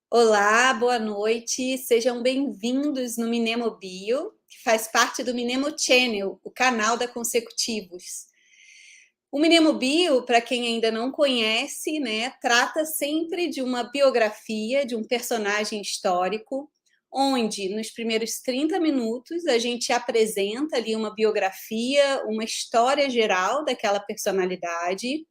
Olá, boa noite, sejam bem-vindos no Minemobio, que faz parte do Minemo Channel, o canal da Consecutivos. O Minemobio, para quem ainda não conhece, trata sempre de uma biografia de um personagem histórico, onde nos primeiros 30 minutos a gente apresenta ali uma biografia, uma história geral daquela personalidade,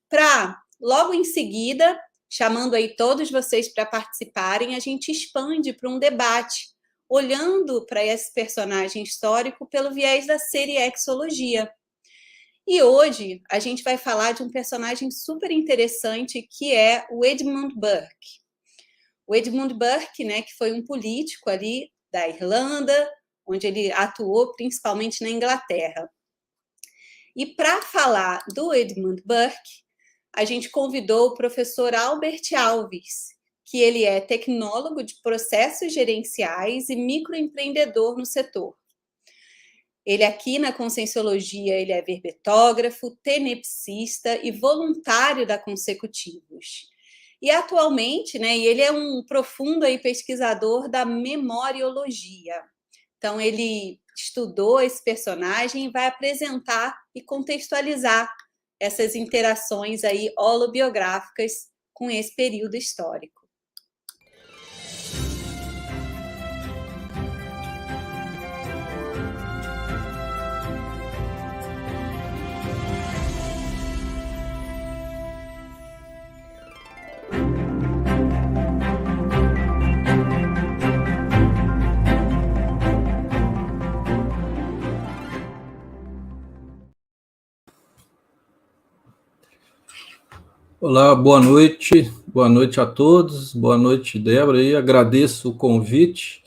para logo em seguida, chamando aí todos vocês para participarem, a gente expande para um debate, olhando para esse personagem histórico pelo viés da seriexologia. E hoje a gente vai falar de um personagem super interessante que é o Edmund Burke. O Edmund Burke, que foi um político ali da Irlanda, onde ele atuou principalmente na Inglaterra. E para falar do Edmund Burke, a gente convidou o professor Albert Alves, que ele é tecnólogo de processos gerenciais e microempreendedor no setor. Ele aqui na Conscienciologia, ele é verbetógrafo, tenepsista e voluntário da Consecutivos. E atualmente, ele é um profundo aí pesquisador da memoriologia. Então, ele estudou esse personagem e vai apresentar e contextualizar essas interações aí holobiográficas com esse período histórico. Olá, boa noite a todos, boa noite, Débora, e agradeço o convite.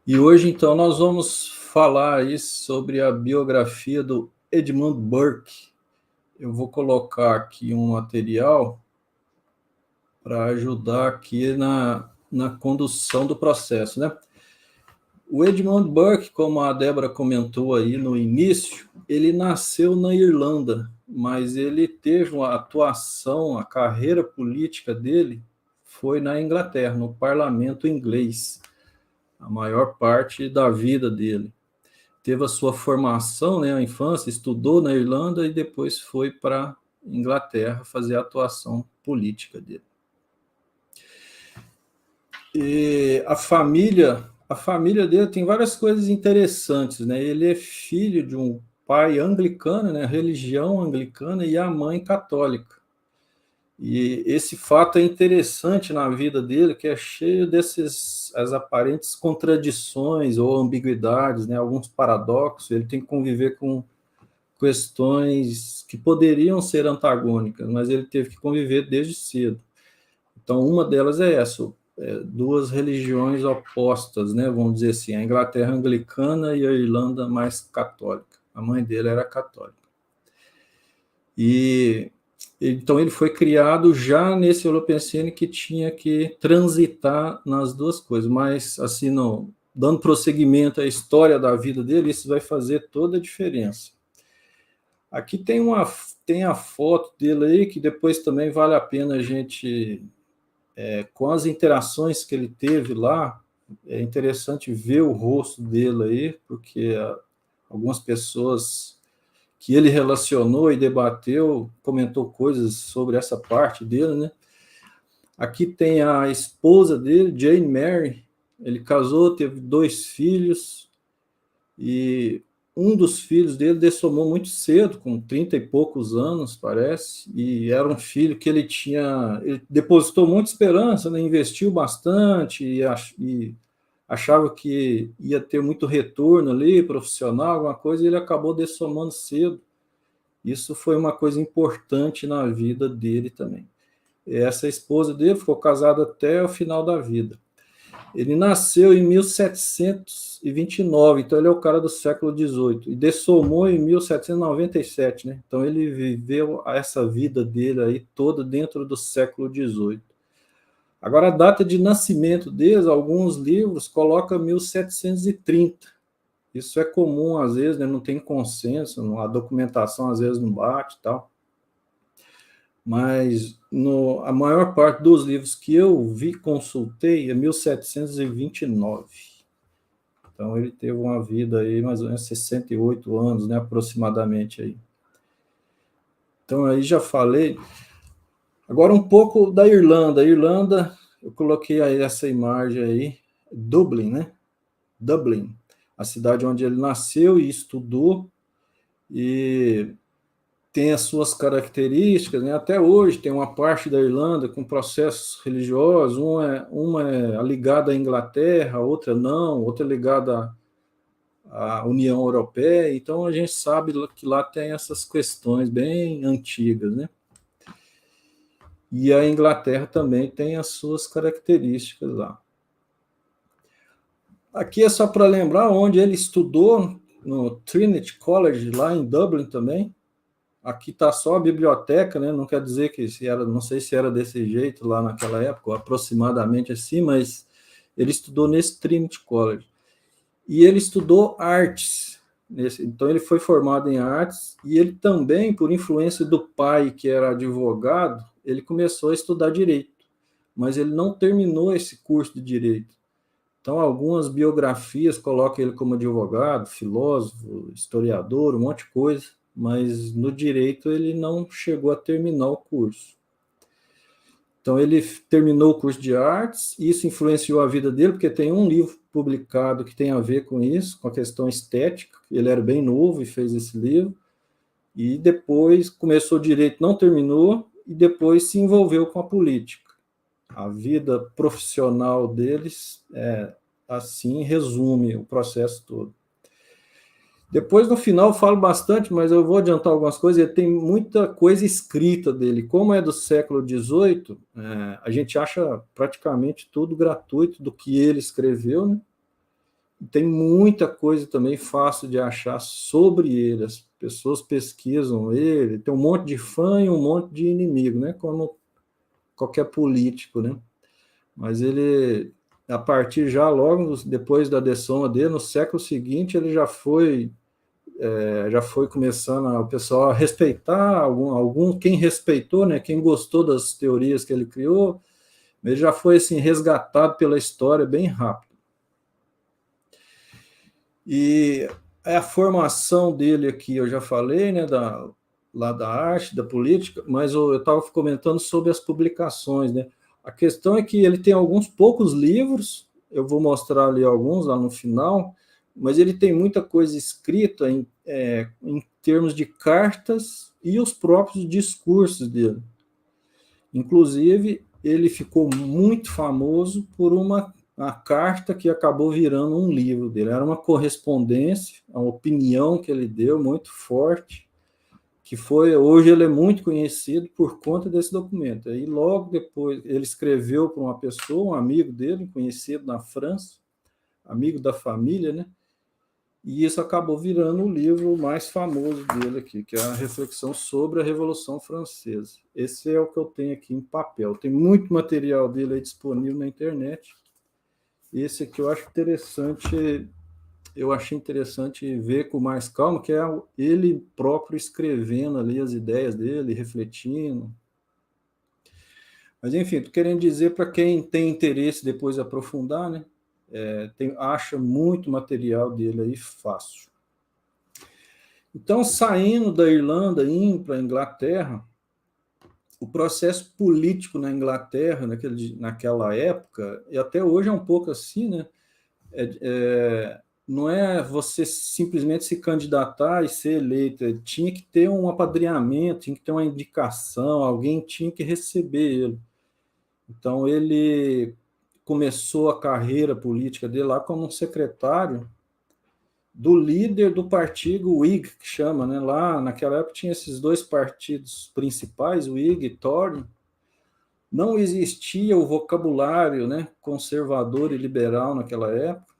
E hoje, então, nós vamos falar aí sobre a biografia do Edmund Burke. Eu vou colocar aqui um material para ajudar aqui na condução do processo, né? O Edmund Burke, como a Débora comentou aí no início, ele nasceu na Irlanda, mas ele teve uma atuação, a carreira política dele foi na Inglaterra, no parlamento inglês, a maior parte da vida dele. Teve a sua formação, a infância, estudou na Irlanda e depois foi para a Inglaterra fazer a atuação política dele. E a família dele tem várias coisas interessantes, né? Ele é filho de um pai anglicano, religião anglicana, e a mãe católica. E esse fato é interessante na vida dele, que é cheio as aparentes contradições ou ambiguidades, alguns paradoxos. Ele tem que conviver com questões que poderiam ser antagônicas, mas ele teve que conviver desde cedo. Então, uma delas é essa, duas religiões opostas, vamos dizer assim, a Inglaterra anglicana e a Irlanda mais católica. A mãe dele era católica. E então ele foi criado já nesse Holopensene que tinha que transitar nas duas coisas, mas assim, não, dando prosseguimento à história da vida dele, isso vai fazer toda a diferença. Aqui tem a foto dele aí, que depois também vale a pena a gente... com as interações que ele teve lá, é interessante ver o rosto dele aí, porque algumas pessoas que ele relacionou e debateu, comentou coisas sobre essa parte dele, né? Aqui tem a esposa dele, Jane Mary. Ele casou, teve 2 filhos, e um dos filhos dele dessomou muito cedo, com 30 e poucos anos, parece, e era um filho que ele depositou muita esperança, investiu bastante, e achava que ia ter muito retorno ali, profissional, alguma coisa, e ele acabou dessomando cedo. Isso foi uma coisa importante na vida dele também. Essa esposa dele ficou casada até o final da vida. Ele nasceu em 1729, então ele é o cara do século XVIII, e dessomou em 1797, né? Então ele viveu essa vida dele aí toda dentro do século XVIII. Agora, a data de nascimento deles, alguns livros colocam 1730. Isso é comum, às vezes, não tem consenso, a documentação às vezes não bate e tal. mas a maior parte dos livros que eu consultei é 1729. Então, ele teve uma vida aí, mais ou menos 68 anos, né, aproximadamente aí. Então, aí já falei. Agora, um pouco da Irlanda. A Irlanda, eu coloquei aí essa imagem aí, Dublin, né? Dublin, a cidade onde ele nasceu e estudou, e tem as suas características, né? Até hoje tem uma parte da Irlanda com processos religiosos, uma é ligada à Inglaterra, outra não, outra é ligada à União Europeia, então a gente sabe que lá tem essas questões bem antigas, né? E a Inglaterra também tem as suas características lá. Aqui é só para lembrar onde ele estudou, no Trinity College, lá em Dublin também. Aqui está só a biblioteca, né? Não quer dizer que se era, não sei se era desse jeito lá naquela época, ou aproximadamente assim, mas ele estudou nesse Trinity College. E ele estudou artes. Então, ele foi formado em artes, e ele também, por influência do pai, que era advogado, ele começou a estudar direito, mas ele não terminou esse curso de direito. Então, algumas biografias colocam ele como advogado, filósofo, historiador, um monte de coisa, mas no direito ele não chegou a terminar o curso. Então, ele terminou o curso de artes, e isso influenciou a vida dele, porque tem um livro publicado que tem a ver com isso, com a questão estética. Ele era bem novo e fez esse livro, e depois começou direito, não terminou, e depois se envolveu com a política. A vida profissional deles assim resume o processo todo. Depois, no final, eu falo bastante, mas eu vou adiantar algumas coisas. Ele tem muita coisa escrita dele. Como é do século XVIII, a gente acha praticamente tudo gratuito do que ele escreveu, né? Tem muita coisa também fácil de achar sobre ele. As pessoas pesquisam ele. Tem um monte de fã e um monte de inimigo, né? Como qualquer político, né? Mas ele, a partir já logo depois da dessoma dele, no século seguinte, ele já foi começando o pessoal a respeitar, quem respeitou, né, quem gostou das teorias que ele criou, ele já foi assim, resgatado pela história bem rápido. E a formação dele aqui, eu já falei, né, lá da arte, da política, mas eu estava comentando sobre as publicações, né? A questão é que ele tem alguns poucos livros, eu vou mostrar ali alguns lá no final, mas ele tem muita coisa escrita em termos de cartas e os próprios discursos dele. Inclusive, ele ficou muito famoso por uma carta que acabou virando um livro dele. Era uma correspondência, uma opinião que ele deu muito forte, que hoje ele é muito conhecido por conta desse documento. Aí logo depois ele escreveu para uma pessoa, um amigo dele, conhecido na França, amigo da família, né? E isso acabou virando o livro mais famoso dele aqui, que é a Reflexão sobre a Revolução Francesa. Esse é o que eu tenho aqui em papel. Tem muito material dele aí disponível na internet. Esse aqui eu acho interessante, eu achei interessante ver com mais calma, que é ele próprio escrevendo ali as ideias dele, refletindo. Mas, enfim, estou querendo dizer para quem tem interesse depois de aprofundar, né? Acha muito material dele aí fácil. Então, saindo da Irlanda, indo para a Inglaterra, o processo político na Inglaterra, naquela época, e até hoje é um pouco assim, né? Não é você simplesmente se candidatar e ser eleito, tinha que ter um apadrinhamento, tinha que ter uma indicação, alguém tinha que receber ele. Então, ele começou a carreira política dele lá como um secretário do líder do partido Whig, que chama, né? Lá naquela época tinha esses dois partidos principais, Whig e Tory. Não existia o vocabulário, né, conservador e liberal naquela época.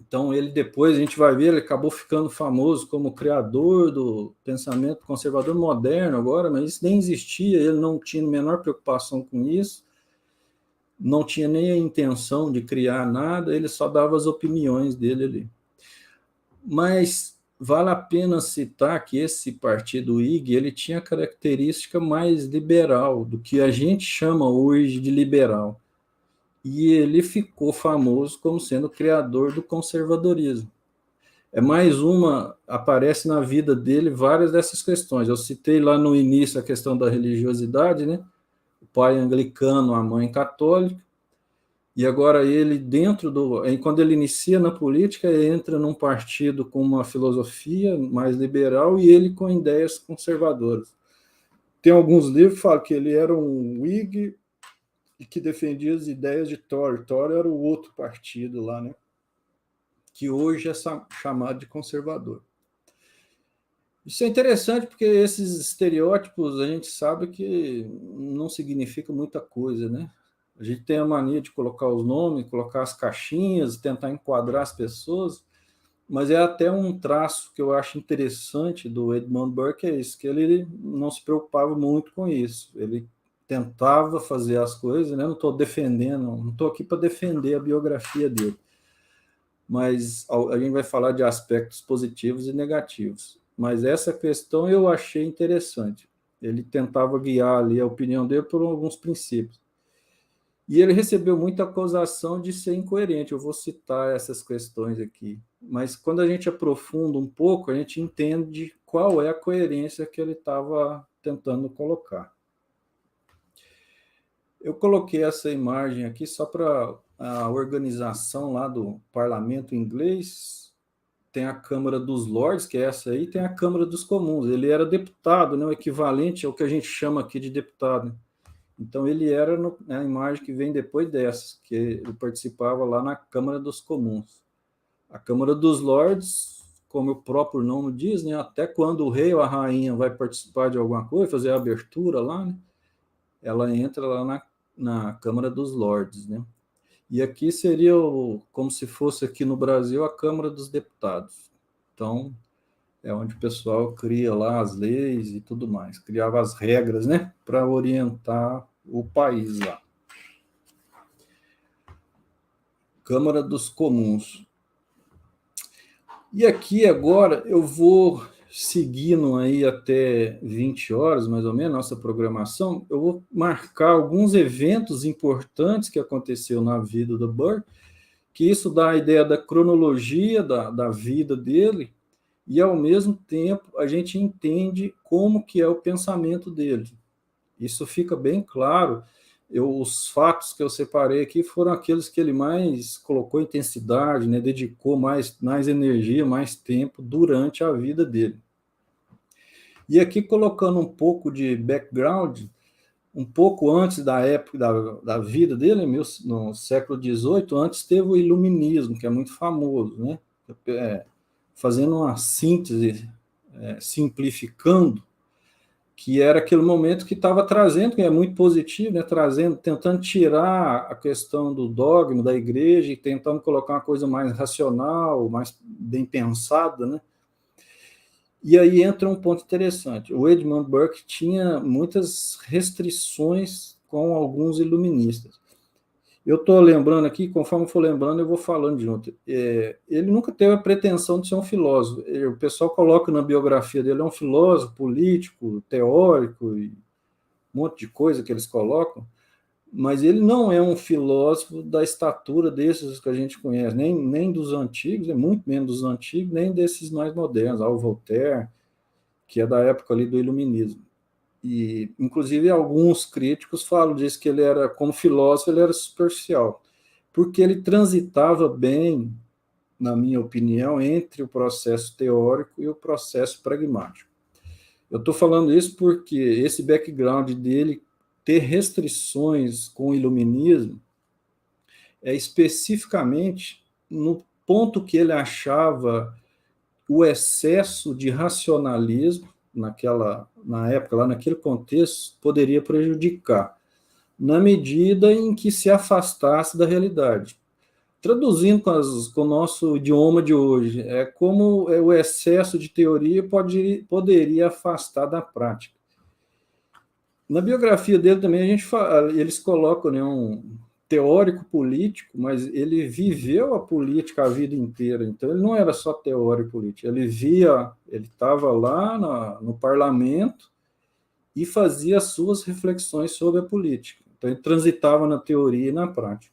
Então ele depois, a gente vai ver, ele acabou ficando famoso como criador do pensamento conservador moderno agora, mas isso nem existia, ele não tinha a menor preocupação com isso. Não tinha nem a intenção de criar nada, ele só dava as opiniões dele ali. Mas vale a pena citar que esse partido Whig ele tinha característica mais liberal do que a gente chama hoje de liberal. E ele ficou famoso como sendo o criador do conservadorismo. É mais uma, aparece na vida dele várias dessas questões. Eu citei lá no início a questão da religiosidade, né? O pai anglicano, a mãe católica, e agora ele dentro do, quando ele inicia na política, ele entra num partido com uma filosofia mais liberal e ele com ideias conservadoras. Tem alguns livros que falam que ele era um Whig e que defendia as ideias de Tory. Tory era o outro partido lá, né? Que hoje é chamado de conservador. Isso é interessante porque esses estereótipos a gente sabe que não significa muita coisa, né? A gente tem a mania de colocar os nomes, colocar as caixinhas, tentar enquadrar as pessoas, mas é até um traço que eu acho interessante do Edmund Burke, é isso, que ele não se preocupava muito com isso. Ele tentava fazer as coisas, né? Não estou defendendo, não estou aqui para defender a biografia dele, mas a gente vai falar de aspectos positivos e negativos. Mas essa questão eu achei interessante. Ele tentava guiar ali a opinião dele por alguns princípios. E ele recebeu muita acusação de ser incoerente. Eu vou citar essas questões aqui. Mas quando a gente aprofunda um pouco, a gente entende qual é a coerência que ele estava tentando colocar. Eu coloquei essa imagem aqui só para a organização lá do parlamento inglês. Tem a Câmara dos Lordes, que é essa aí, tem a Câmara dos Comuns. Ele era deputado, né, o equivalente ao que a gente chama aqui de deputado. Então, ele era a imagem que vem depois dessa, que ele participava lá na Câmara dos Comuns. A Câmara dos Lordes, como o próprio nome diz, né, até quando o rei ou a rainha vai participar de alguma coisa, fazer a abertura lá, né, ela entra lá na Câmara dos Lordes, né? E aqui seria como se fosse aqui no Brasil a Câmara dos Deputados. Então, é onde o pessoal cria lá as leis e tudo mais, criava as regras, né, para orientar o país lá. Câmara dos Comuns. E aqui agora eu vou seguindo aí até 20 horas, mais ou menos, nossa programação, eu vou marcar alguns eventos importantes que aconteceu na vida do Burke, que isso dá a ideia da cronologia da vida dele, e ao mesmo tempo a gente entende como que é o pensamento dele. Isso fica bem claro. Os fatos que eu separei aqui foram aqueles que ele mais colocou intensidade, né, dedicou mais energia, mais tempo durante a vida dele. E aqui colocando um pouco de background, um pouco antes da época da vida dele, no século XVIII, antes teve o Iluminismo, que é muito famoso, né? Fazendo uma síntese, simplificando, que era aquele momento que estava trazendo, que é muito positivo, né? Tentando tirar a questão do dogma da igreja e tentando colocar uma coisa mais racional, mais bem pensada, né? E aí entra um ponto interessante. O Edmund Burke tinha muitas restrições com alguns iluministas. Eu estou lembrando aqui, conforme for lembrando, eu vou falando junto. Ele nunca teve a pretensão de ser um filósofo. O pessoal coloca na biografia dele, é um filósofo, político, teórico, e um monte de coisa que eles colocam, mas ele não é um filósofo da estatura desses que a gente conhece, nem dos antigos, muito menos dos antigos, nem desses mais modernos, o Voltaire, que é da época ali do Iluminismo. E, inclusive, alguns críticos falam disso, que ele era, como filósofo, ele era superficial, porque ele transitava bem, na minha opinião, entre o processo teórico e o processo pragmático. Eu estou falando isso porque esse background dele ter restrições com o iluminismo é especificamente no ponto que ele achava o excesso de racionalismo na época, lá naquele contexto, poderia prejudicar, na medida em que se afastasse da realidade. Traduzindo com o nosso idioma de hoje, é como o excesso de teoria poderia afastar da prática. Na biografia dele também eles colocam, né, teórico político, mas ele viveu a política a vida inteira, então ele não era só teórico político, ele estava lá no parlamento e fazia as suas reflexões sobre a política, então ele transitava na teoria e na prática.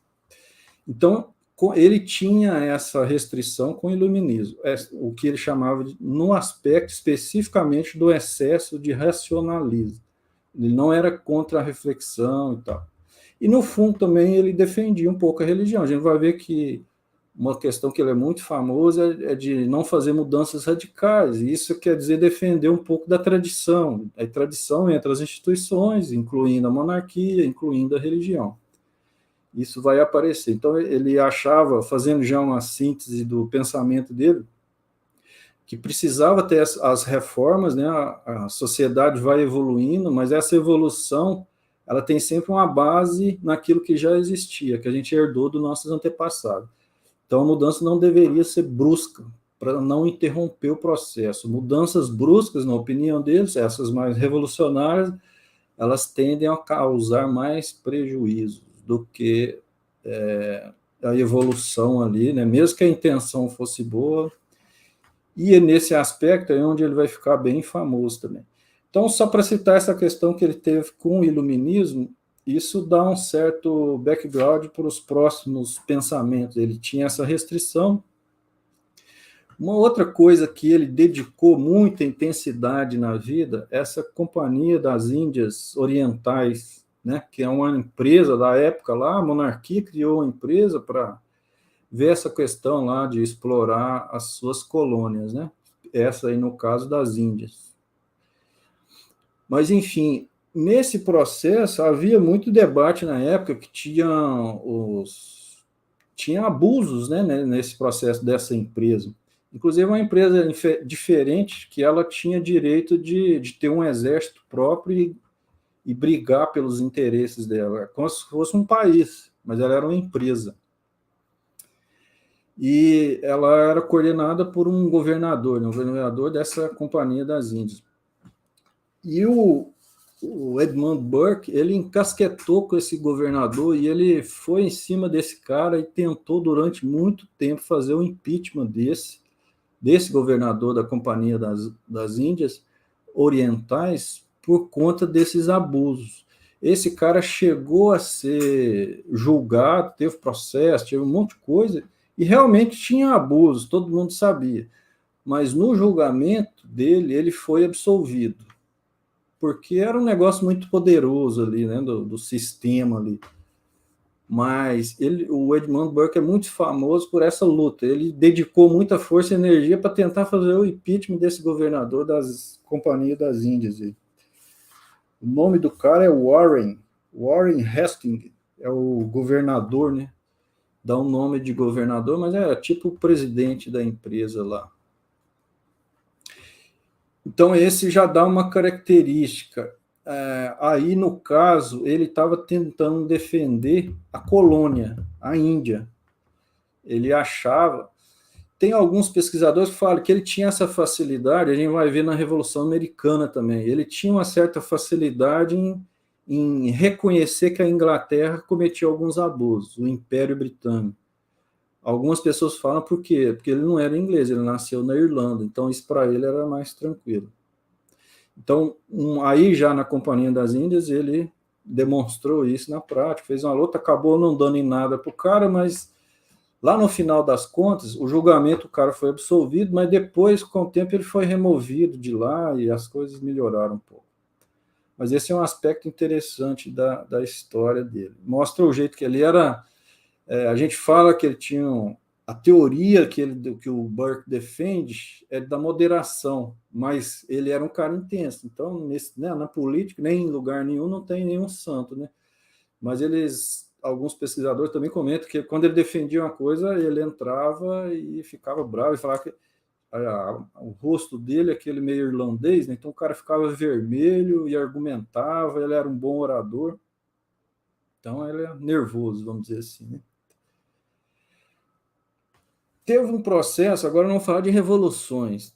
Então, ele tinha essa restrição com o iluminismo, o que ele chamava, no aspecto especificamente do excesso de racionalismo. Ele não era contra a reflexão e tal. E, no fundo, também ele defendia um pouco a religião. A gente vai ver que uma questão que ele é muito famosa é de não fazer mudanças radicais, e isso quer dizer defender um pouco da tradição, a tradição entre as instituições, incluindo a monarquia, incluindo a religião. Isso vai aparecer. Então, ele achava, fazendo já uma síntese do pensamento dele, que precisava ter as reformas, né? A sociedade vai evoluindo, mas essa evolução ela tem sempre uma base naquilo que já existia, que a gente herdou dos nossos antepassados. Então, a mudança não deveria ser brusca, para não interromper o processo. Mudanças bruscas, na opinião deles, essas mais revolucionárias, elas tendem a causar mais prejuízos do que a evolução ali, né? Mesmo que a intenção fosse boa. E nesse aspecto é onde ele vai ficar bem famoso também. Então, só para citar essa questão que ele teve com o iluminismo, isso dá um certo background para os próximos pensamentos. Ele tinha essa restrição. Uma outra coisa que ele dedicou muita intensidade na vida, essa Companhia das Índias Orientais, né, que é uma empresa da época lá, a monarquia criou uma empresa para ver essa questão lá de explorar as suas colônias, né? Essa aí no caso das Índias. Mas, enfim, nesse processo havia muito debate na época que tinha abusos, né, nesse processo dessa empresa. Inclusive uma empresa diferente, que ela tinha direito de ter um exército próprio e brigar pelos interesses dela, como se fosse um país, mas ela era uma empresa. E ela era coordenada por um governador, né, um governador dessa Companhia das Índias. E o Edmund Burke, ele encasquetou com esse governador e ele foi em cima desse cara e tentou durante muito tempo fazer o impeachment desse governador da Companhia das Índias Orientais por conta desses abusos. Esse cara chegou a ser julgado, teve processo, teve um monte de coisa, e realmente tinha abusos, todo mundo sabia. Mas no julgamento dele, ele foi absolvido, porque era um negócio muito poderoso ali, né, do sistema ali. Mas o Edmund Burke é muito famoso por essa luta. Ele dedicou muita força e energia para tentar fazer o impeachment desse governador das Companhias das Índias. O nome do cara é Warren Hastings, é o governador, né? Dá um nome de governador, mas é tipo o presidente da empresa lá. Então, esse já dá uma característica. Aí, no caso, ele estava tentando defender a colônia, a Índia. Ele achava... Tem alguns pesquisadores que falam que ele tinha essa facilidade, a gente vai ver na Revolução Americana também, ele tinha uma certa facilidade em reconhecer que a Inglaterra cometia alguns abusos, o Império Britânico. Algumas pessoas falam por quê? Porque ele não era inglês, ele nasceu na Irlanda, então isso para ele era mais tranquilo. Então, aí já na Companhia das Índias, ele demonstrou isso na prática, fez uma luta, acabou não dando em nada para o cara, mas lá no final das contas, o julgamento, o cara foi absolvido, mas depois, com o tempo, ele foi removido de lá e as coisas melhoraram um pouco. Mas esse é um aspecto interessante da história dele. Mostra o jeito que ele era... a gente fala que ele tinha... A teoria que o Burke defende é da moderação, mas ele era um cara intenso. Então, na política, nem em lugar nenhum, não tem nenhum santo, né? Mas alguns pesquisadores também comentam que quando ele defendia uma coisa, ele entrava e ficava bravo e falava que o rosto dele, aquele meio irlandês, né? Então o cara ficava vermelho e argumentava, ele era um bom orador. Então ele é nervoso, vamos dizer assim, né? Teve um processo, agora não vou falar de revoluções,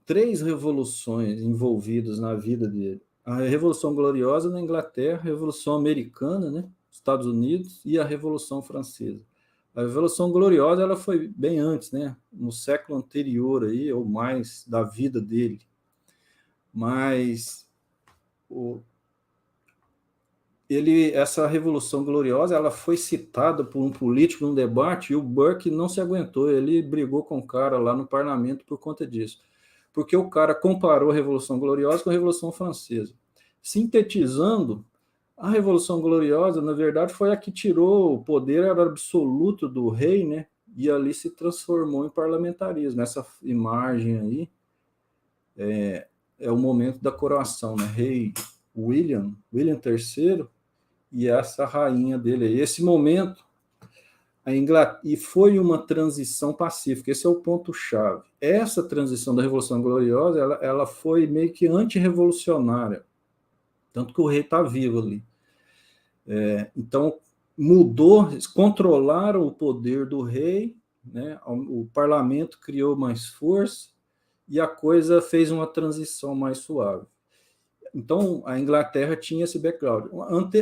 3 revoluções envolvidas na vida dele. A Revolução Gloriosa na Inglaterra, a Revolução Americana, né? Estados Unidos e a Revolução Francesa. A Revolução Gloriosa ela foi bem antes, né? No século anterior aí, ou mais da vida dele. Mas essa Revolução Gloriosa ela foi citada por um político num debate e o Burke não se aguentou, ele brigou com o cara lá no parlamento por conta disso. Porque o cara comparou a Revolução Gloriosa com a Revolução Francesa. Sintetizando, a Revolução Gloriosa, na verdade, foi a que tirou o poder absoluto do rei, né? E ali se transformou em parlamentarismo. Essa imagem aí é o momento da coroação, né? Rei William III e essa rainha dele aí. Esse momento, e foi uma transição pacífica, esse é o ponto-chave. Essa transição da Revolução Gloriosa, ela foi meio que antirrevolucionária, tanto que o rei está vivo ali. Então, mudou, controlaram o poder do rei, né? O parlamento criou mais força e a coisa fez uma transição mais suave. Então, a Inglaterra tinha esse background.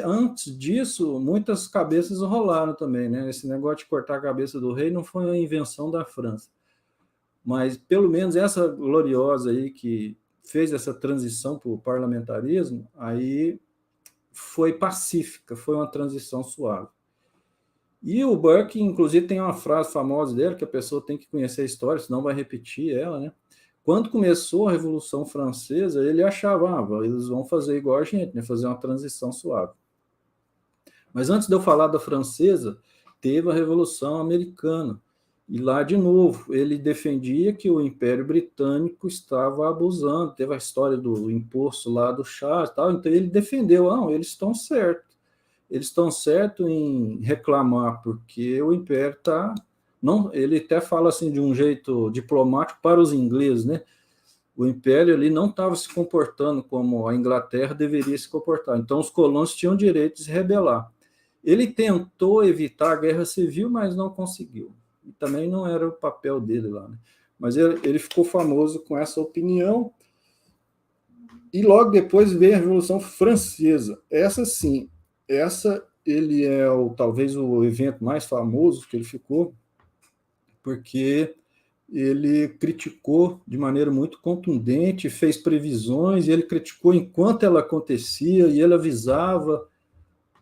Antes disso, muitas cabeças rolaram também, né? Esse negócio de cortar a cabeça do rei não foi uma invenção da França. Mas, pelo menos, essa gloriosa aí que fez essa transição para o parlamentarismo, aí foi pacífica, foi uma transição suave. E o Burke, inclusive, tem uma frase famosa dele, que a pessoa tem que conhecer a história, senão vai repetir ela, né? Quando começou a Revolução Francesa, ele achava, eles vão fazer igual a gente, né? Fazer uma transição suave. Mas antes de eu falar da francesa, teve a Revolução Americana. E lá, de novo, ele defendia que o Império Britânico estava abusando. Teve a história do imposto lá do chá e tal. Então, ele defendeu, eles estão certos. Eles estão certos em reclamar, porque o Império está... Não, ele até fala assim de um jeito diplomático para os ingleses, né? O Império ali não estava se comportando como a Inglaterra deveria se comportar. Então, os colonos tinham direito de se rebelar. Ele tentou evitar a guerra civil, mas não conseguiu. E também não era o papel dele lá, né? Mas ele ficou famoso com essa opinião. E logo depois veio a Revolução Francesa. Essa sim, ele é talvez o evento mais famoso que ele ficou, porque ele criticou de maneira muito contundente, fez previsões, e ele criticou enquanto ela acontecia, e ele avisava,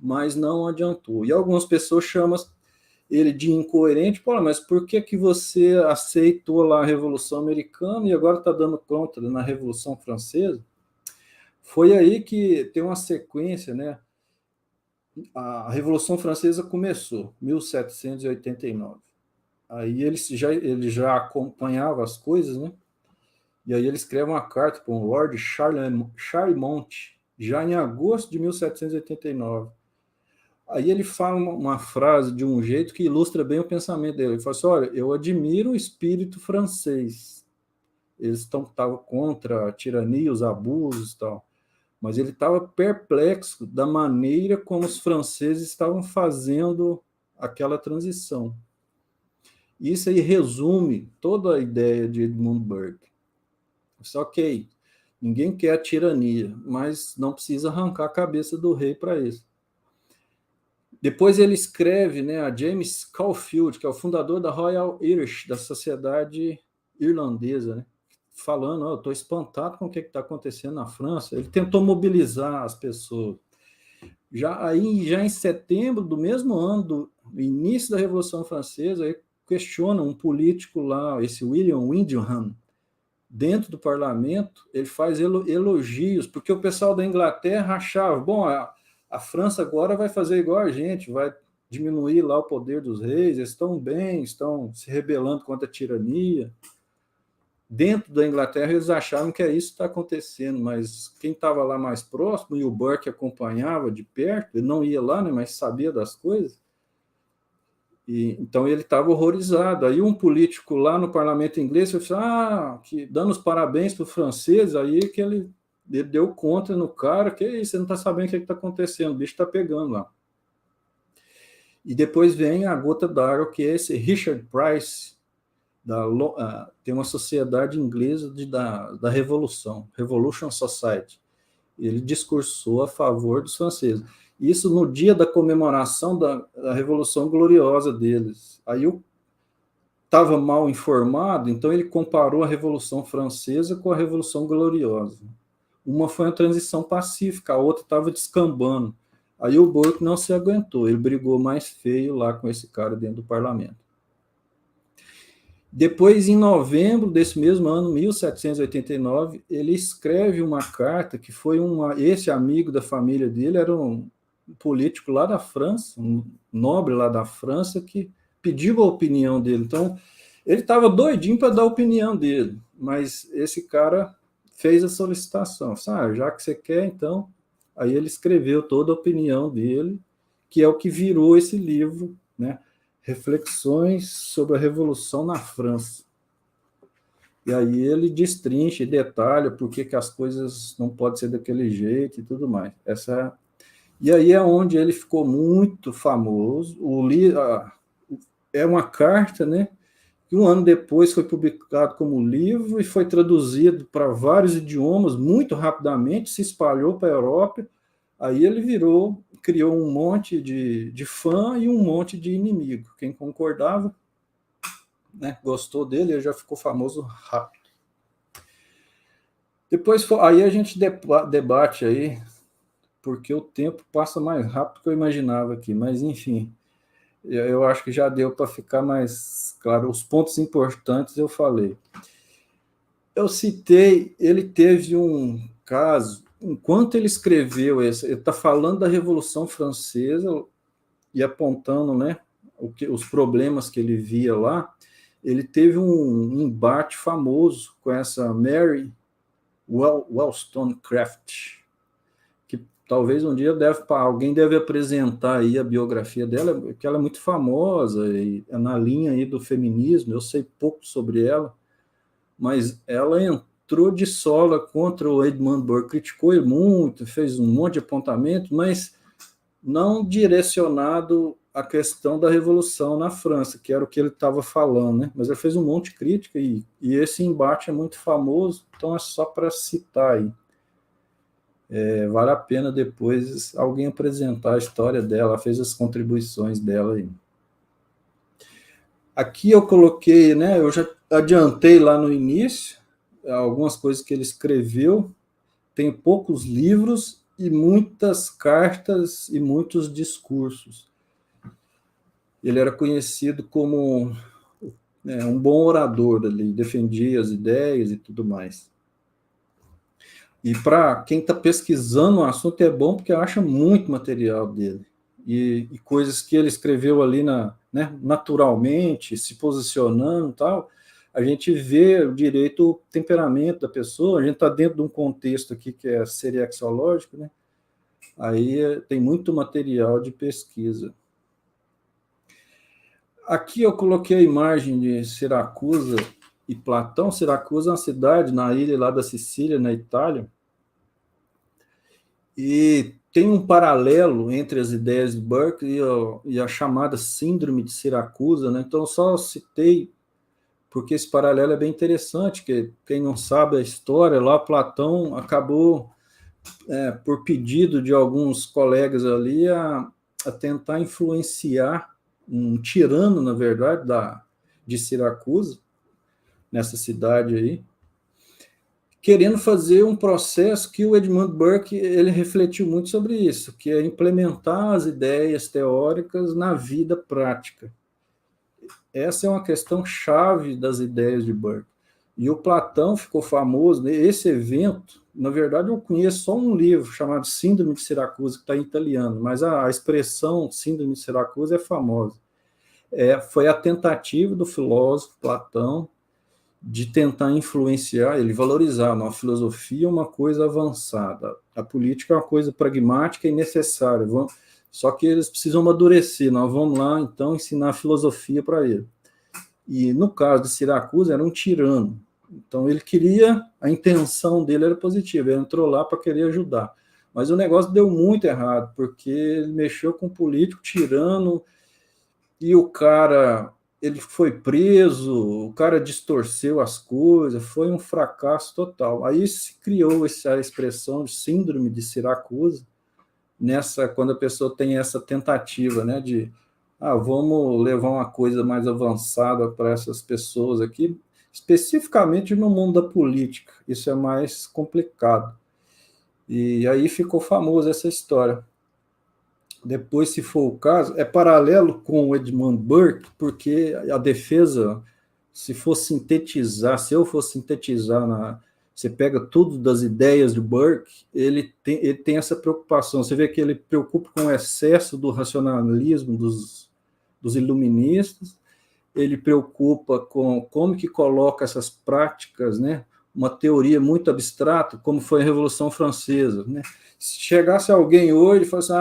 mas não adiantou. E algumas pessoas chamam ele de incoerente, mas por que você aceitou lá a Revolução Americana e agora está dando conta na Revolução Francesa? Foi aí que tem uma sequência, né? A Revolução Francesa começou, 1789. Aí ele já acompanhava as coisas, né? E aí ele escreve uma carta para o Lord Charlemont, já em agosto de 1789. Aí ele fala uma frase de um jeito que ilustra bem o pensamento dele. Ele fala assim, olha, eu admiro o espírito francês. Eles estavam contra a tirania, os abusos e tal. Mas ele estava perplexo da maneira como os franceses estavam fazendo aquela transição. Isso aí resume toda a ideia de Edmund Burke. Ok, ninguém quer a tirania, mas não precisa arrancar a cabeça do rei para isso. Depois ele escreve, né, a James Caulfield, que é o fundador da Royal Irish, da Sociedade Irlandesa, né, falando, eu estou espantado com o que está acontecendo na França. Ele tentou mobilizar as pessoas. Já em setembro do mesmo ano, do início da Revolução Francesa, ele questiona um político lá, esse William Windham, dentro do parlamento, ele faz elogios, porque o pessoal da Inglaterra achava, bom, a França agora vai fazer igual a gente, vai diminuir lá o poder dos reis, eles estão bem, estão se rebelando contra a tirania. Dentro da Inglaterra, eles achavam que é isso que está acontecendo, mas quem estava lá mais próximo, e o Burke acompanhava de perto, ele não ia lá, né, mas sabia das coisas, então ele estava horrorizado. Aí um político lá no parlamento inglês falou assim, dando os parabéns para o francês, aí que ele deu conta no cara, que isso, você não está sabendo o que está acontecendo, o bicho está pegando lá. E depois vem a gota d'água, que é esse Richard Price, tem uma sociedade inglesa da Revolução, Revolution Society. Ele discursou a favor dos franceses. Isso no dia da comemoração da Revolução Gloriosa deles. Aí eu estava mal informado, então ele comparou a Revolução Francesa com a Revolução Gloriosa. Uma foi uma transição pacífica, a outra estava descambando. Aí o Burke não se aguentou, ele brigou mais feio lá com esse cara dentro do parlamento. Depois, em novembro desse mesmo ano, 1789, ele escreve uma carta que foi esse amigo da família dele, era um político lá da França, um nobre lá da França, que pediu a opinião dele. Então, ele estava doidinho para dar a opinião dele, mas esse cara fez a solicitação. Já que você quer, então... Aí ele escreveu toda a opinião dele, que é o que virou esse livro, né? Reflexões sobre a Revolução na França. E aí ele destrincha e detalha por que as coisas não podem ser daquele jeito e tudo mais. E aí é onde ele ficou muito famoso. É uma carta, né? Que um ano depois foi publicado como livro e foi traduzido para vários idiomas muito rapidamente, se espalhou para a Europa. Aí ele criou um monte de fã e um monte de inimigo. Quem concordava, né, gostou dele, ele já ficou famoso rápido. Depois, aí a gente debate aí, porque o tempo passa mais rápido do que eu imaginava aqui, mas enfim, eu acho que já deu para ficar mais claro. Os pontos importantes eu falei. Eu citei, ele teve um caso, enquanto ele escreveu ele está falando da Revolução Francesa e apontando, né, os problemas que ele via lá. Ele teve um embate famoso com essa Mary Wollstonecraft, que talvez um dia alguém deve apresentar aí a biografia dela, porque ela é muito famosa e é na linha aí do feminismo. Eu sei pouco sobre ela, mas ela entrou de sola contra o Edmund Burke, criticou ele muito, fez um monte de apontamento, mas não direcionado à questão da Revolução na França, que era o que ele estava falando, né? Mas ele fez um monte de crítica e esse embate é muito famoso, então é só para citar aí. Vale a pena depois alguém apresentar a história dela, ela fez as contribuições dela aí. Aqui eu coloquei, né? Eu já adiantei lá no início algumas coisas que ele escreveu. Tem poucos livros e muitas cartas e muitos discursos. Ele era conhecido como um bom orador, ele defendia as ideias e tudo mais. E para quem está pesquisando o assunto é bom, porque acha muito material dele. E coisas que ele escreveu ali naturalmente, se posicionando e tal, a gente vê direito o temperamento da pessoa. A gente está dentro de um contexto aqui que é seriaxiológico, né? Aí tem muito material de pesquisa. Aqui eu coloquei a imagem de Siracusa e Platão. Siracusa é uma cidade na ilha lá da Sicília, na Itália, e tem um paralelo entre as ideias de Burke e a chamada síndrome de Siracusa, né? Então, eu só citei porque esse paralelo é bem interessante, que quem não sabe a história, lá Platão acabou, por pedido de alguns colegas ali, a tentar influenciar um tirano, na verdade, de Siracusa, nessa cidade aí, querendo fazer um processo que o Edmund Burke ele refletiu muito sobre isso, que é implementar as ideias teóricas na vida prática. Essa é uma questão chave das ideias de Burke. E o Platão ficou famoso, esse evento, na verdade eu conheço só um livro chamado Síndrome de Siracusa, que está em italiano, mas a expressão Síndrome de Siracusa é famosa. Foi a tentativa do filósofo Platão de tentar influenciar, ele valorizar a filosofia é uma coisa avançada, a política é uma coisa pragmática e necessária, só que eles precisam amadurecer, nós vamos lá então ensinar filosofia para ele. E no caso de Siracusa era um tirano, então ele queria, a intenção dele era positiva, ele entrou lá para querer ajudar, mas o negócio deu muito errado, porque ele mexeu com um político tirano, e o cara, ele foi preso, o cara distorceu as coisas, foi um fracasso total. Aí se criou essa expressão de síndrome de Siracusa, quando a pessoa tem essa tentativa, né, de vamos levar uma coisa mais avançada para essas pessoas aqui, especificamente no mundo da política. Isso é mais complicado. E aí ficou famosa essa história. Depois, se for o caso, é paralelo com o Edmund Burke, porque a defesa, se eu for sintetizar, você pega tudo das ideias do Burke, ele tem essa preocupação. Você vê que ele preocupa com o excesso do racionalismo dos iluministas, ele preocupa com como que coloca essas práticas, né? Uma teoria muito abstrata, como foi a Revolução Francesa, né? Se chegasse alguém hoje e falasse,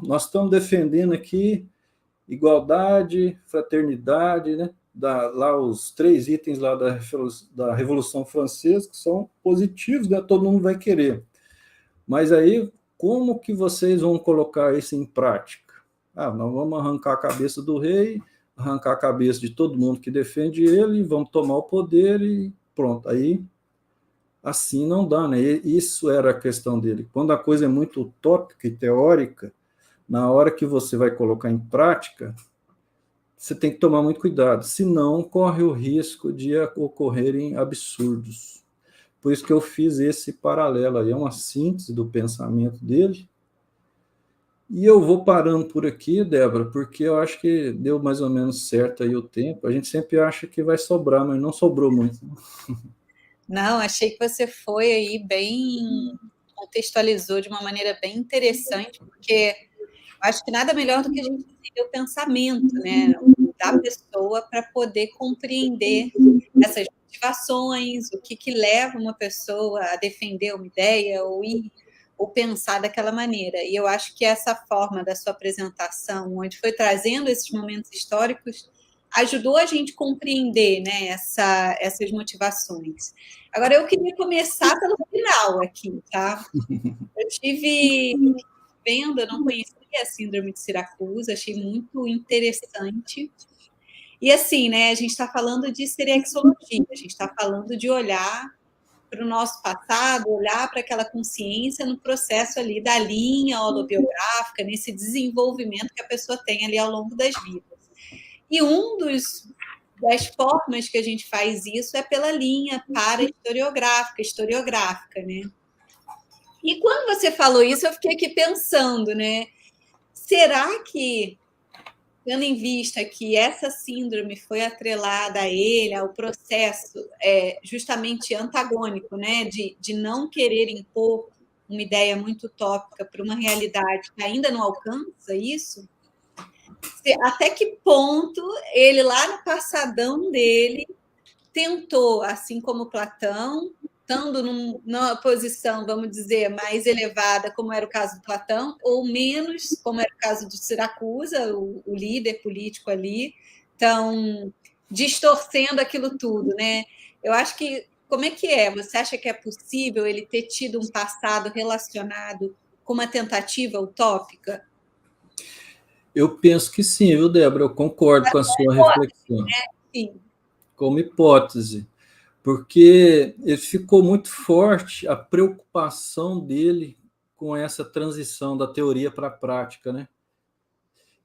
nós estamos defendendo aqui igualdade, fraternidade, né? Lá os 3 itens lá da Revolução Francesa, que são positivos, né? Todo mundo vai querer. Mas aí, como que vocês vão colocar isso em prática? Nós vamos arrancar a cabeça do rei, arrancar a cabeça de todo mundo que defende ele, vamos tomar o poder e pronto. Aí, assim não dá, né? Isso era a questão dele. Quando a coisa é muito utópica e teórica, na hora que você vai colocar em prática, você tem que tomar muito cuidado, senão corre o risco de ocorrerem absurdos. Por isso que eu fiz esse paralelo aí, é uma síntese do pensamento dele. E eu vou parando por aqui, Débora, porque eu acho que deu mais ou menos certo aí o tempo. A gente sempre acha que vai sobrar, mas não sobrou muito. Não, achei que você foi aí contextualizou de uma maneira bem interessante, porque acho que nada melhor do que a gente entender o pensamento, né, da pessoa para poder compreender essas motivações, o que leva uma pessoa a defender uma ideia ou pensar daquela maneira. E eu acho que essa forma da sua apresentação, onde foi trazendo esses momentos históricos, ajudou a gente compreender, né, essas motivações. Agora, eu queria começar pelo final aqui, tá? Eu tive vendo, eu não conhecia a síndrome de Siracusa, achei muito interessante. E assim, né, a gente está falando de serexologia, a gente está falando de olhar para o nosso passado, olhar para aquela consciência no processo ali da linha holobiográfica, nesse desenvolvimento que a pessoa tem ali ao longo das vidas. E das formas que a gente faz isso é pela linha historiográfica, né? E quando você falou isso, eu fiquei aqui pensando, né? Será que, tendo em vista que essa síndrome foi atrelada a ele, ao processo justamente antagônico, né? De não querer impor uma ideia muito utópica para uma realidade que ainda não alcança isso? Até que ponto ele, lá no passadão dele, tentou, assim como Platão, estando numa posição, vamos dizer, mais elevada, como era o caso do Platão, ou menos, como era o caso de Siracusa, o líder político ali, então, distorcendo aquilo tudo, né? Eu acho que, como é que é? Você acha que é possível ele ter tido um passado relacionado com uma tentativa utópica? Eu penso que sim, viu, Débora? Eu concordo com a sua reflexão. Sim. Como hipótese, porque ele ficou muito forte a preocupação dele com essa transição da teoria para a prática, né?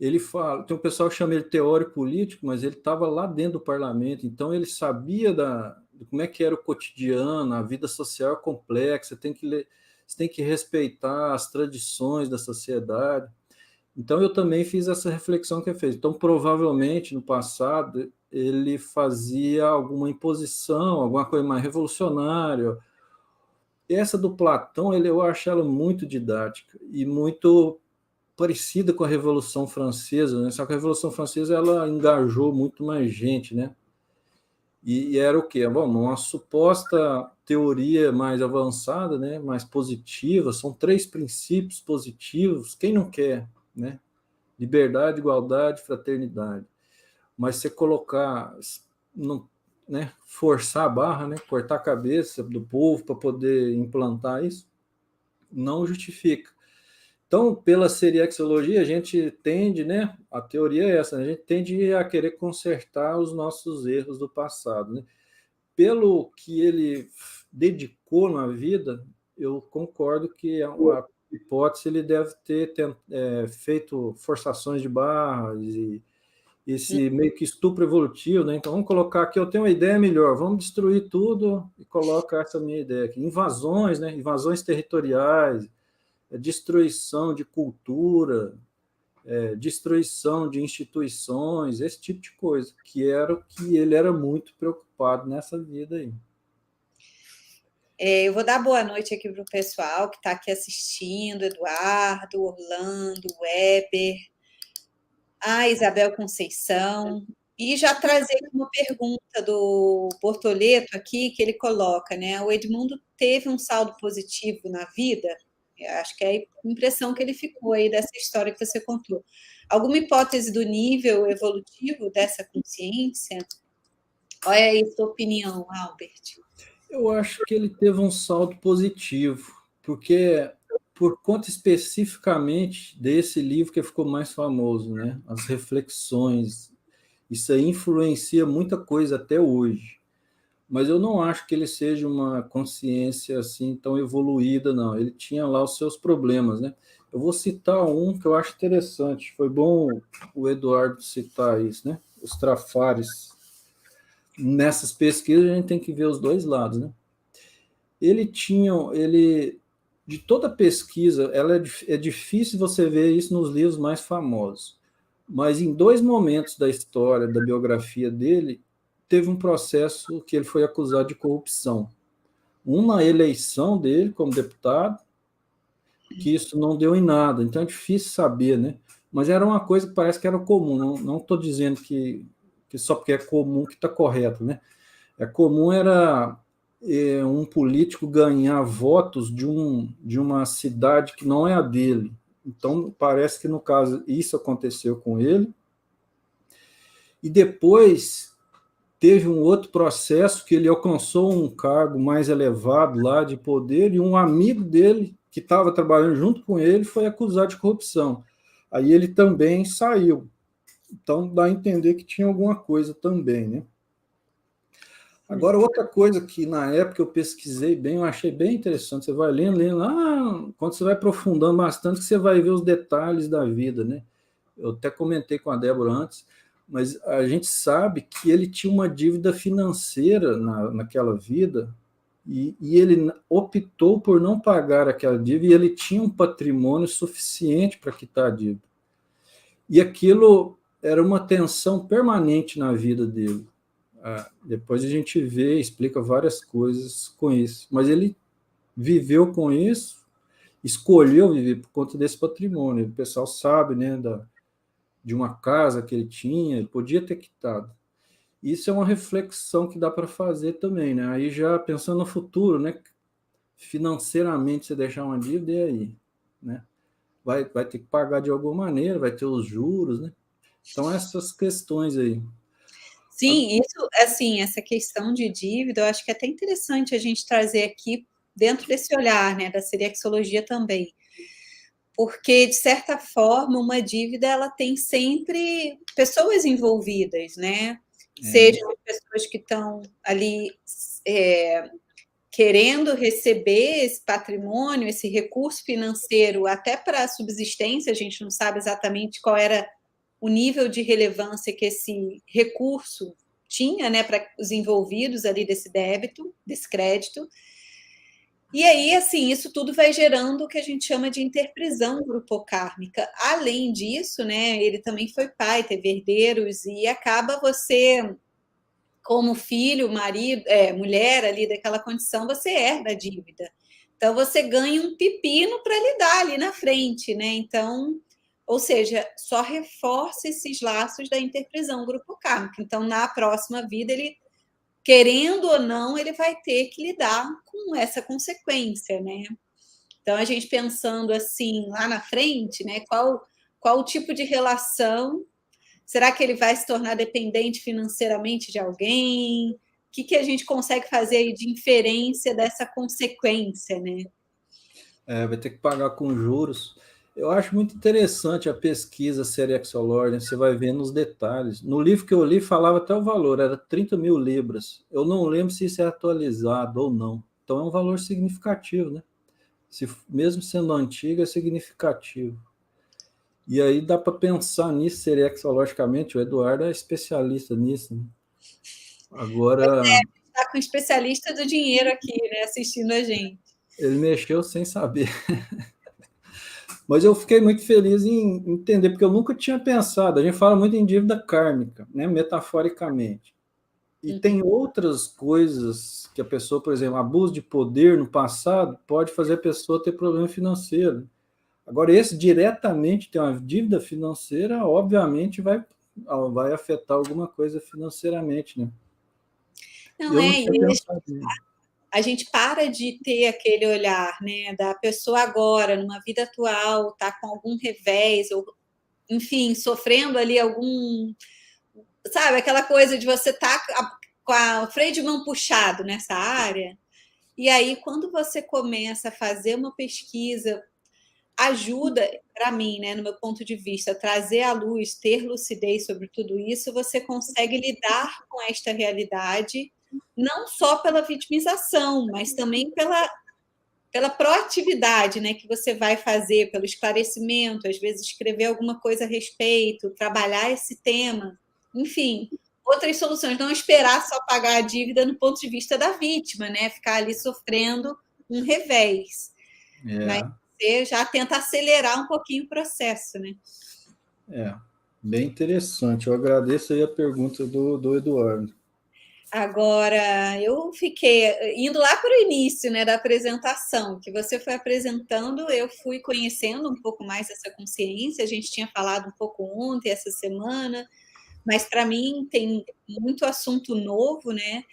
Ele fala, tem um pessoal que chama ele teórico político, mas ele estava lá dentro do parlamento, então ele sabia de como é que era o cotidiano, a vida social é complexa, você tem que respeitar as tradições da sociedade. Então eu também fiz essa reflexão que ele fez. Então provavelmente no passado ele fazia alguma imposição, alguma coisa mais revolucionária. Essa do Platão, eu acho ela muito didática e muito parecida com a Revolução Francesa, né? Só que a Revolução Francesa ela engajou muito mais gente, né? E era o quê? Bom, uma suposta teoria mais avançada, né? Mais positiva, são 3 princípios positivos, quem não quer, né? Liberdade, igualdade, fraternidade. Mas você colocar, né, forçar a barra, né, cortar a cabeça do povo para poder implantar isso, não justifica. Então, pela seriexologia, a gente tende, né, a teoria é essa, a gente tende a querer consertar os nossos erros do passado, né? Pelo que ele dedicou na vida, eu concordo que hipótese, ele deve ter feito forçações de barras e esse meio que estupro evolutivo, né? Então, vamos colocar aqui, eu tenho uma ideia melhor, vamos destruir tudo e coloca essa minha ideia aqui. Invasões, né? Invasões territoriais, destruição de cultura, destruição de instituições, esse tipo de coisa, que era o que ele era muito preocupado nessa vida aí. Eu vou dar boa noite aqui para o pessoal que está aqui assistindo, Eduardo, Orlando, Weber, a Isabel Conceição, e já trazer uma pergunta do Bortoleto aqui, que ele coloca, né? O Edmundo teve um saldo positivo na vida? Eu acho que é a impressão que ele ficou aí dessa história que você contou. Alguma hipótese do nível evolutivo dessa consciência? Olha aí a sua opinião, Albert. Eu acho que ele teve um saldo positivo, porque por conta especificamente desse livro que ficou mais famoso, né? As reflexões, isso aí influencia muita coisa até hoje. Mas eu não acho que ele seja uma consciência assim tão evoluída, não. Ele tinha lá os seus problemas, né? Eu vou citar um que eu acho interessante. Foi bom o Eduardo citar isso, né? Os trafares. Nessas pesquisas a gente tem que ver os dois lados, né? De toda pesquisa, é difícil você ver isso nos livros mais famosos. Mas em dois momentos da história, da biografia dele, teve um processo que ele foi acusado de corrupção. Uma eleição dele como deputado, que isso não deu em nada, então é difícil saber, né? Mas era uma coisa que parece que era comum, não estou dizendo que só porque é comum que está correto, né? É comum era um político ganhar votos de uma cidade que não é a dele. Então, parece que, no caso, isso aconteceu com ele. E depois teve um outro processo que ele alcançou um cargo mais elevado lá de poder e um amigo dele, que estava trabalhando junto com ele, foi acusado de corrupção. Aí ele também saiu. Então, dá a entender que tinha alguma coisa também, né? Agora, outra coisa que na época eu pesquisei bem, eu achei bem interessante, você vai lendo, quando você vai aprofundando bastante, você vai ver os detalhes da vida, né? Eu até comentei com a Débora antes, mas a gente sabe que ele tinha uma dívida financeira naquela vida e ele optou por não pagar aquela dívida e ele tinha um patrimônio suficiente para quitar a dívida. E aquilo era uma tensão permanente na vida dele. Depois a gente vê, explica várias coisas com isso. Mas ele viveu com isso, escolheu viver por conta desse patrimônio. O pessoal sabe, né, de uma casa que ele tinha, ele podia ter quitado. Isso é uma reflexão que dá para fazer também, né? Aí já pensando no futuro, né? Financeiramente, você deixar uma dívida, e aí? Né? Vai ter que pagar de alguma maneira, vai ter os juros, né? Então, essas questões aí. Sim, isso, assim, essa questão de dívida, eu acho que é até interessante a gente trazer aqui dentro desse olhar, né, da seriexologia também. Porque, de certa forma, uma dívida, ela tem sempre pessoas envolvidas, né? Sejam pessoas que estão ali querendo receber esse patrimônio, esse recurso financeiro, até para a subsistência, a gente não sabe exatamente qual era o nível de relevância que esse recurso tinha, né, para os envolvidos ali desse débito, desse crédito. E aí, assim, isso tudo vai gerando o que a gente chama de interprisão grupocármica. Além disso, né, ele também foi pai, teve herdeiros, e acaba você, como filho, marido, mulher ali daquela condição, você herda a dívida. Então, você ganha um pepino para lidar ali na frente, né? Então, ou seja, só reforça esses laços da interprisão grupocármica. Então, na próxima vida, ele, querendo ou não, ele vai ter que lidar com essa consequência, né? Então, a gente pensando assim, lá na frente, né? Qual o tipo de relação? Será que ele vai se tornar dependente financeiramente de alguém? O que a gente consegue fazer aí de inferência dessa consequência, né? Vai ter que pagar com juros. Eu acho muito interessante a pesquisa Seriexolor, né? Você vai vendo os detalhes. No livro que eu li, falava até o valor, era 30 mil libras. Eu não lembro se isso é atualizado ou não. Então é um valor significativo, né? mesmo sendo antiga, é significativo. E aí dá para pensar nisso serexologicamente, o Eduardo é especialista nisso, né? Agora, Está com o especialista do dinheiro aqui, né, assistindo a gente. ele mexeu sem saber. Mas eu fiquei muito feliz em entender, porque eu nunca tinha pensado. A gente fala muito em dívida kármica, né, metaforicamente. E tem outras coisas que a pessoa, por exemplo, abuso de poder no passado pode fazer a pessoa ter problema financeiro. Agora, esse diretamente tem uma dívida financeira, obviamente vai afetar alguma coisa financeiramente, né? Não Eu não é, tinha pensado nisso. a gente para de ter aquele olhar, né, da pessoa agora, numa vida atual, tá com algum revés, ou, enfim, sofrendo ali algum, sabe, aquela coisa de você tá com o freio de mão puxado nessa área, e aí quando você começa a fazer uma pesquisa, ajuda, para mim, né, no meu ponto de vista, trazer à luz, ter lucidez sobre tudo isso, você consegue lidar com esta realidade, não só pela vitimização, mas também pela proatividade, né, que você vai fazer, pelo esclarecimento, às vezes escrever alguma coisa a respeito, trabalhar esse tema, enfim, outras soluções, não esperar só pagar a dívida no ponto de vista da vítima, né, ficar ali sofrendo um revés, mas É, você já tenta acelerar um pouquinho o processo, né? é, bem interessante. Eu agradeço aí a pergunta do Eduardo. Agora, eu fiquei indo lá para o início, né, da apresentação, que você foi apresentando, eu fui conhecendo um pouco mais essa consciência. A gente tinha falado um pouco ontem, essa semana, mas para mim tem muito assunto novo, né?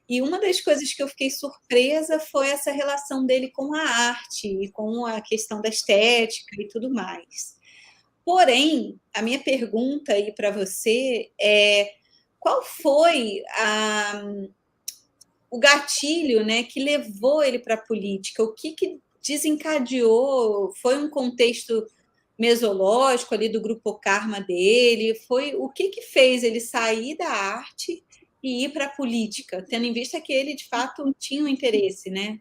E uma das coisas que eu fiquei surpresa foi essa relação dele com a arte e com a questão da estética e tudo mais. Porém, a minha pergunta aí para você é qual foi o gatilho, né, que levou ele para a política? O que desencadeou? Foi um contexto mesológico ali do grupo Karma dele? Foi o que fez ele sair da arte e ir para a política, tendo em vista que ele de fato tinha um interesse, né?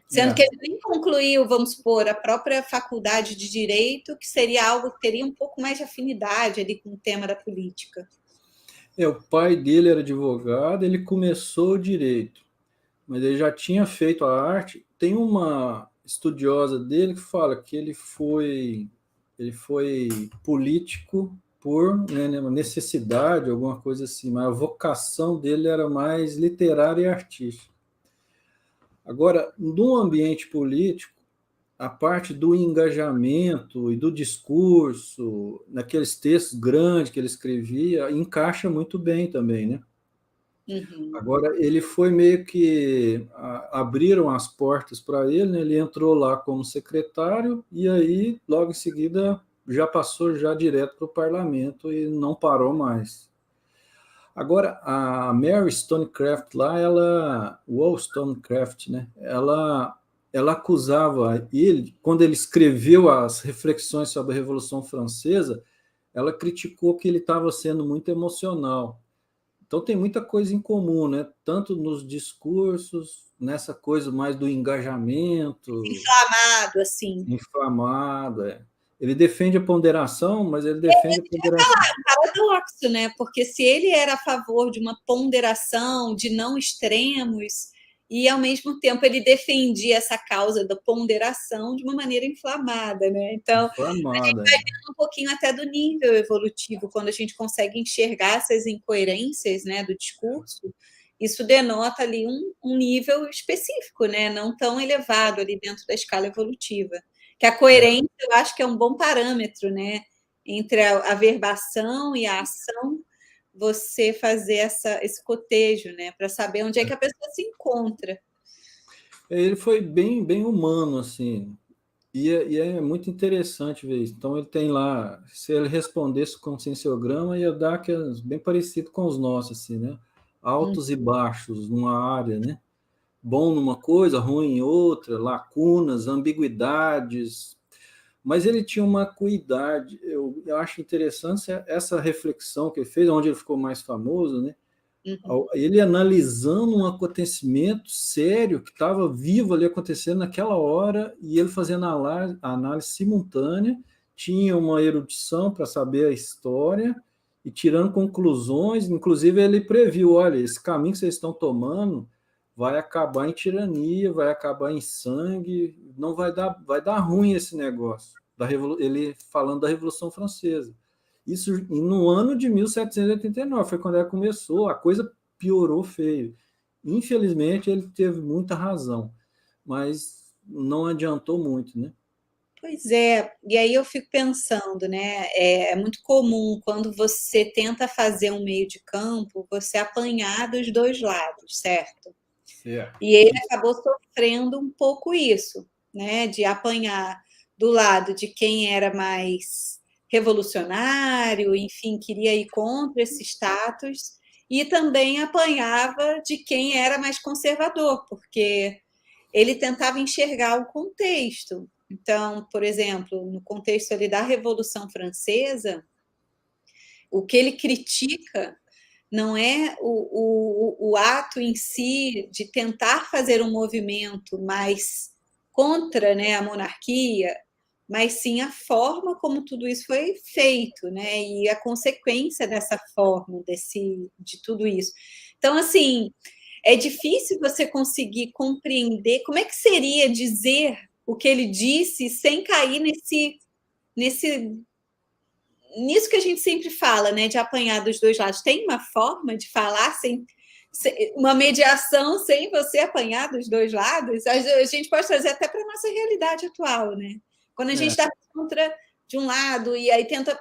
Sendo que É, ele nem concluiu, vamos supor, a própria faculdade de direito, que seria algo que teria um pouco mais de afinidade ali com o tema da política. o pai dele era advogado, ele começou o direito, mas ele já tinha feito a arte. Tem uma estudiosa dele que fala que ele foi político por, né, uma necessidade, alguma coisa assim, mas a vocação dele era mais literária e artística. Agora, no ambiente político, a parte do engajamento e do discurso, naqueles textos grandes que ele escrevia, encaixa muito bem também, né? Uhum. Agora, ele foi meio que abriram as portas para ele, né? Ele entrou lá como secretário e aí, logo em seguida, já passou já direto para o parlamento e não parou mais. Agora, a Mary Stonecraft lá, Wollstonecraft, né? Ela acusava ele, quando ele escreveu as reflexões sobre a Revolução Francesa, ela criticou que ele estava sendo muito emocional. Então tem muita coisa em comum, né? Tanto nos discursos, nessa coisa mais do engajamento, Inflamado, assim. inflamado. É. Ele defende a ponderação, mas ele defende a ponderação. Paradoxo, né? Porque se ele era a favor de uma ponderação, de não extremos, e ao mesmo tempo ele defendia essa causa da ponderação de uma maneira inflamada, né? Então, Inflamada. É. um pouquinho até do nível evolutivo, quando a gente consegue enxergar essas incoerências, né, do discurso, isso denota ali um nível específico, né, não tão elevado ali dentro da escala evolutiva. Que a coerência, eu acho que é um bom parâmetro, né, entre a verbação e a ação, você fazer esse cotejo, né, para saber onde é que a pessoa se encontra. Ele foi bem, bem humano, assim. E é muito interessante ver isso. Então, ele tem lá, se ele respondesse com conscienciograma, ia dar que é bem parecido com os nossos, assim, né? Altos e baixos numa área, né? Bom numa coisa, ruim em outra, lacunas, ambiguidades. Mas ele tinha uma acuidade. Eu acho interessante essa reflexão que ele fez, onde ele ficou mais famoso, né? Uhum. Ele analisando um acontecimento sério que estava vivo ali acontecendo naquela hora e ele fazendo a análise simultânea, tinha uma erudição para saber a história e tirando conclusões, inclusive ele previu, olha, esse caminho que vocês estão tomando vai acabar em tirania, vai acabar em sangue, não vai dar ruim esse negócio. Ele falando da Revolução Francesa. Isso no ano de 1789, foi quando ela começou, a coisa piorou feio. Infelizmente, ele teve muita razão, mas não adiantou muito, né? Pois é, e aí eu fico pensando, né? É muito comum quando você tenta fazer um meio de campo, você apanhar dos dois lados, certo? Certo. E ele acabou sofrendo um pouco isso, né? De apanhar do lado de quem era mais revolucionário, enfim, queria ir contra esse status, e também apanhava de quem era mais conservador, porque ele tentava enxergar o contexto. Então, por exemplo, no contexto ali da Revolução Francesa, o que ele critica não é o ato em si de tentar fazer um movimento mais contra, né, a monarquia, mas sim a forma como tudo isso foi feito, né, e a consequência dessa forma, de tudo isso. Então, assim, é difícil você conseguir compreender como é que seria dizer o que ele disse sem cair nesse nisso que a gente sempre fala, né, de apanhar dos dois lados. Tem uma forma de falar uma mediação sem você apanhar dos dois lados? A gente pode trazer até para a nossa realidade atual, né? Quando a gente É, está contra de um lado e aí tenta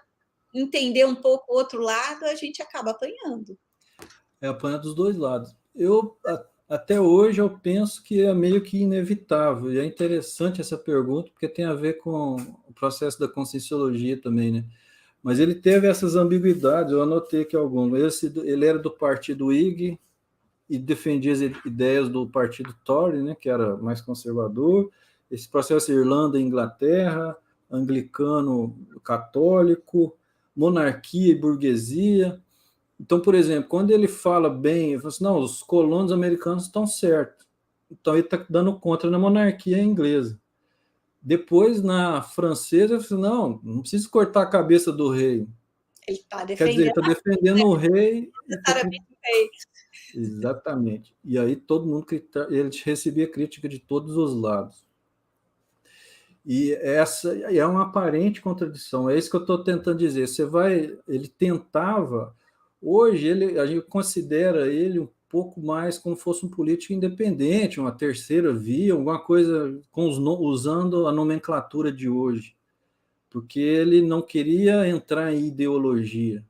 entender um pouco o outro lado, a gente acaba apanhando. apanha dos dois lados. Até hoje, eu penso que é meio que inevitável, e é interessante essa pergunta, porque tem a ver com o processo da conscienciologia também, né? Mas ele teve essas ambiguidades, eu anotei aqui algumas. Ele era do partido Whig e defendia as ideias do partido Tory, né, que era mais conservador. Esse processo Irlanda e Inglaterra, anglicano católico, monarquia e burguesia. Então, por exemplo, quando ele fala bem, ele fala assim, não, os colonos americanos estão certos. Então ele está dando contra na monarquia inglesa. Depois, na francesa, ele falou, não precisa cortar a cabeça do rei. Ele está Quer dizer, ele defendendo está defendendo o rei e está. necessariamente o rei. Exatamente. E aí todo mundo ele recebia crítica de todos os lados. E essa é uma aparente contradição. É isso que eu estou tentando dizer. Ele tentava. Hoje a gente considera ele um pouco mais como fosse um político independente, uma terceira via, alguma coisa usando a nomenclatura de hoje, porque ele não queria entrar em ideologia.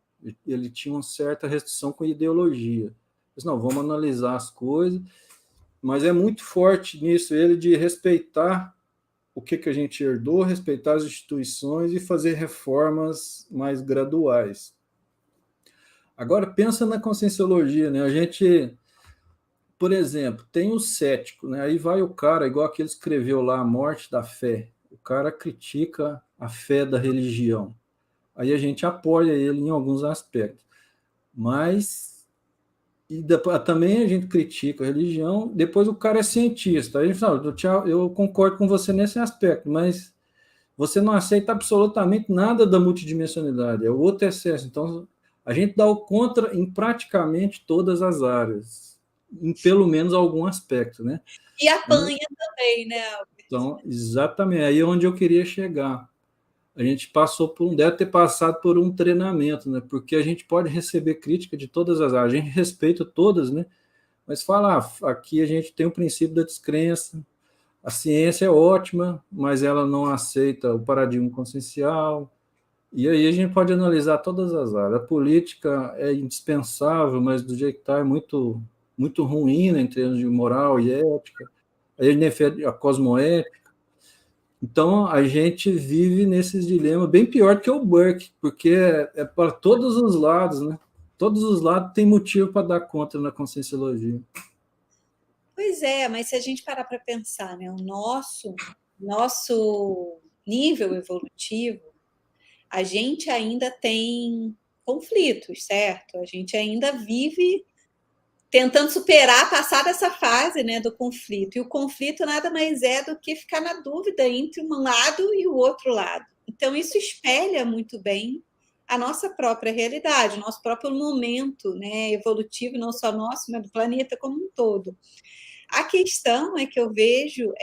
Ele tinha uma certa restrição com ideologia. Mas não, vamos analisar as coisas, mas é muito forte nisso ele de respeitar o que a gente herdou, respeitar as instituições e fazer reformas mais graduais. Agora pensa na conscienciologia, né? A gente, por exemplo, tem o cético, né? Aí vai o cara, igual aquele que escreveu lá A Morte da Fé. O cara critica a fé da religião. Aí a gente apoia ele em alguns aspectos. Mas também a gente critica a religião, depois o cara é cientista. Aí a gente fala, eu concordo com você nesse aspecto, mas você não aceita absolutamente nada da multidimensionalidade, é o outro excesso. Então, a gente dá o contra em praticamente todas as áreas, em pelo menos algum aspecto, né? E apanha também, né? Então, exatamente, aí é onde eu queria chegar. A gente deve ter passado por um treinamento, né? Porque a gente pode receber crítica de todas as áreas, a gente respeita todas, né? Mas fala, aqui a gente tem o princípio da descrença, a ciência é ótima, mas ela não aceita o paradigma consciencial, e aí a gente pode analisar todas as áreas. A política é indispensável, mas do jeito que está é muito, muito ruim, né, em termos de moral e ética. Aí a gente defende a cosmoética. Então, a gente vive nesses dilemas bem pior que o Burke, porque é para todos os lados, né? Todos os lados tem motivo para dar conta na conscienciologia. Pois é, mas se a gente parar para pensar, né, o nosso nível evolutivo, a gente ainda tem conflitos, certo? A gente ainda vive tentando superar, passar dessa fase, né, do conflito. E o conflito nada mais é do que ficar na dúvida entre um lado e o outro lado. Então, isso espelha muito bem a nossa própria realidade, o nosso próprio momento, né, evolutivo, não só nosso, mas do planeta como um todo. A questão é que eu vejo,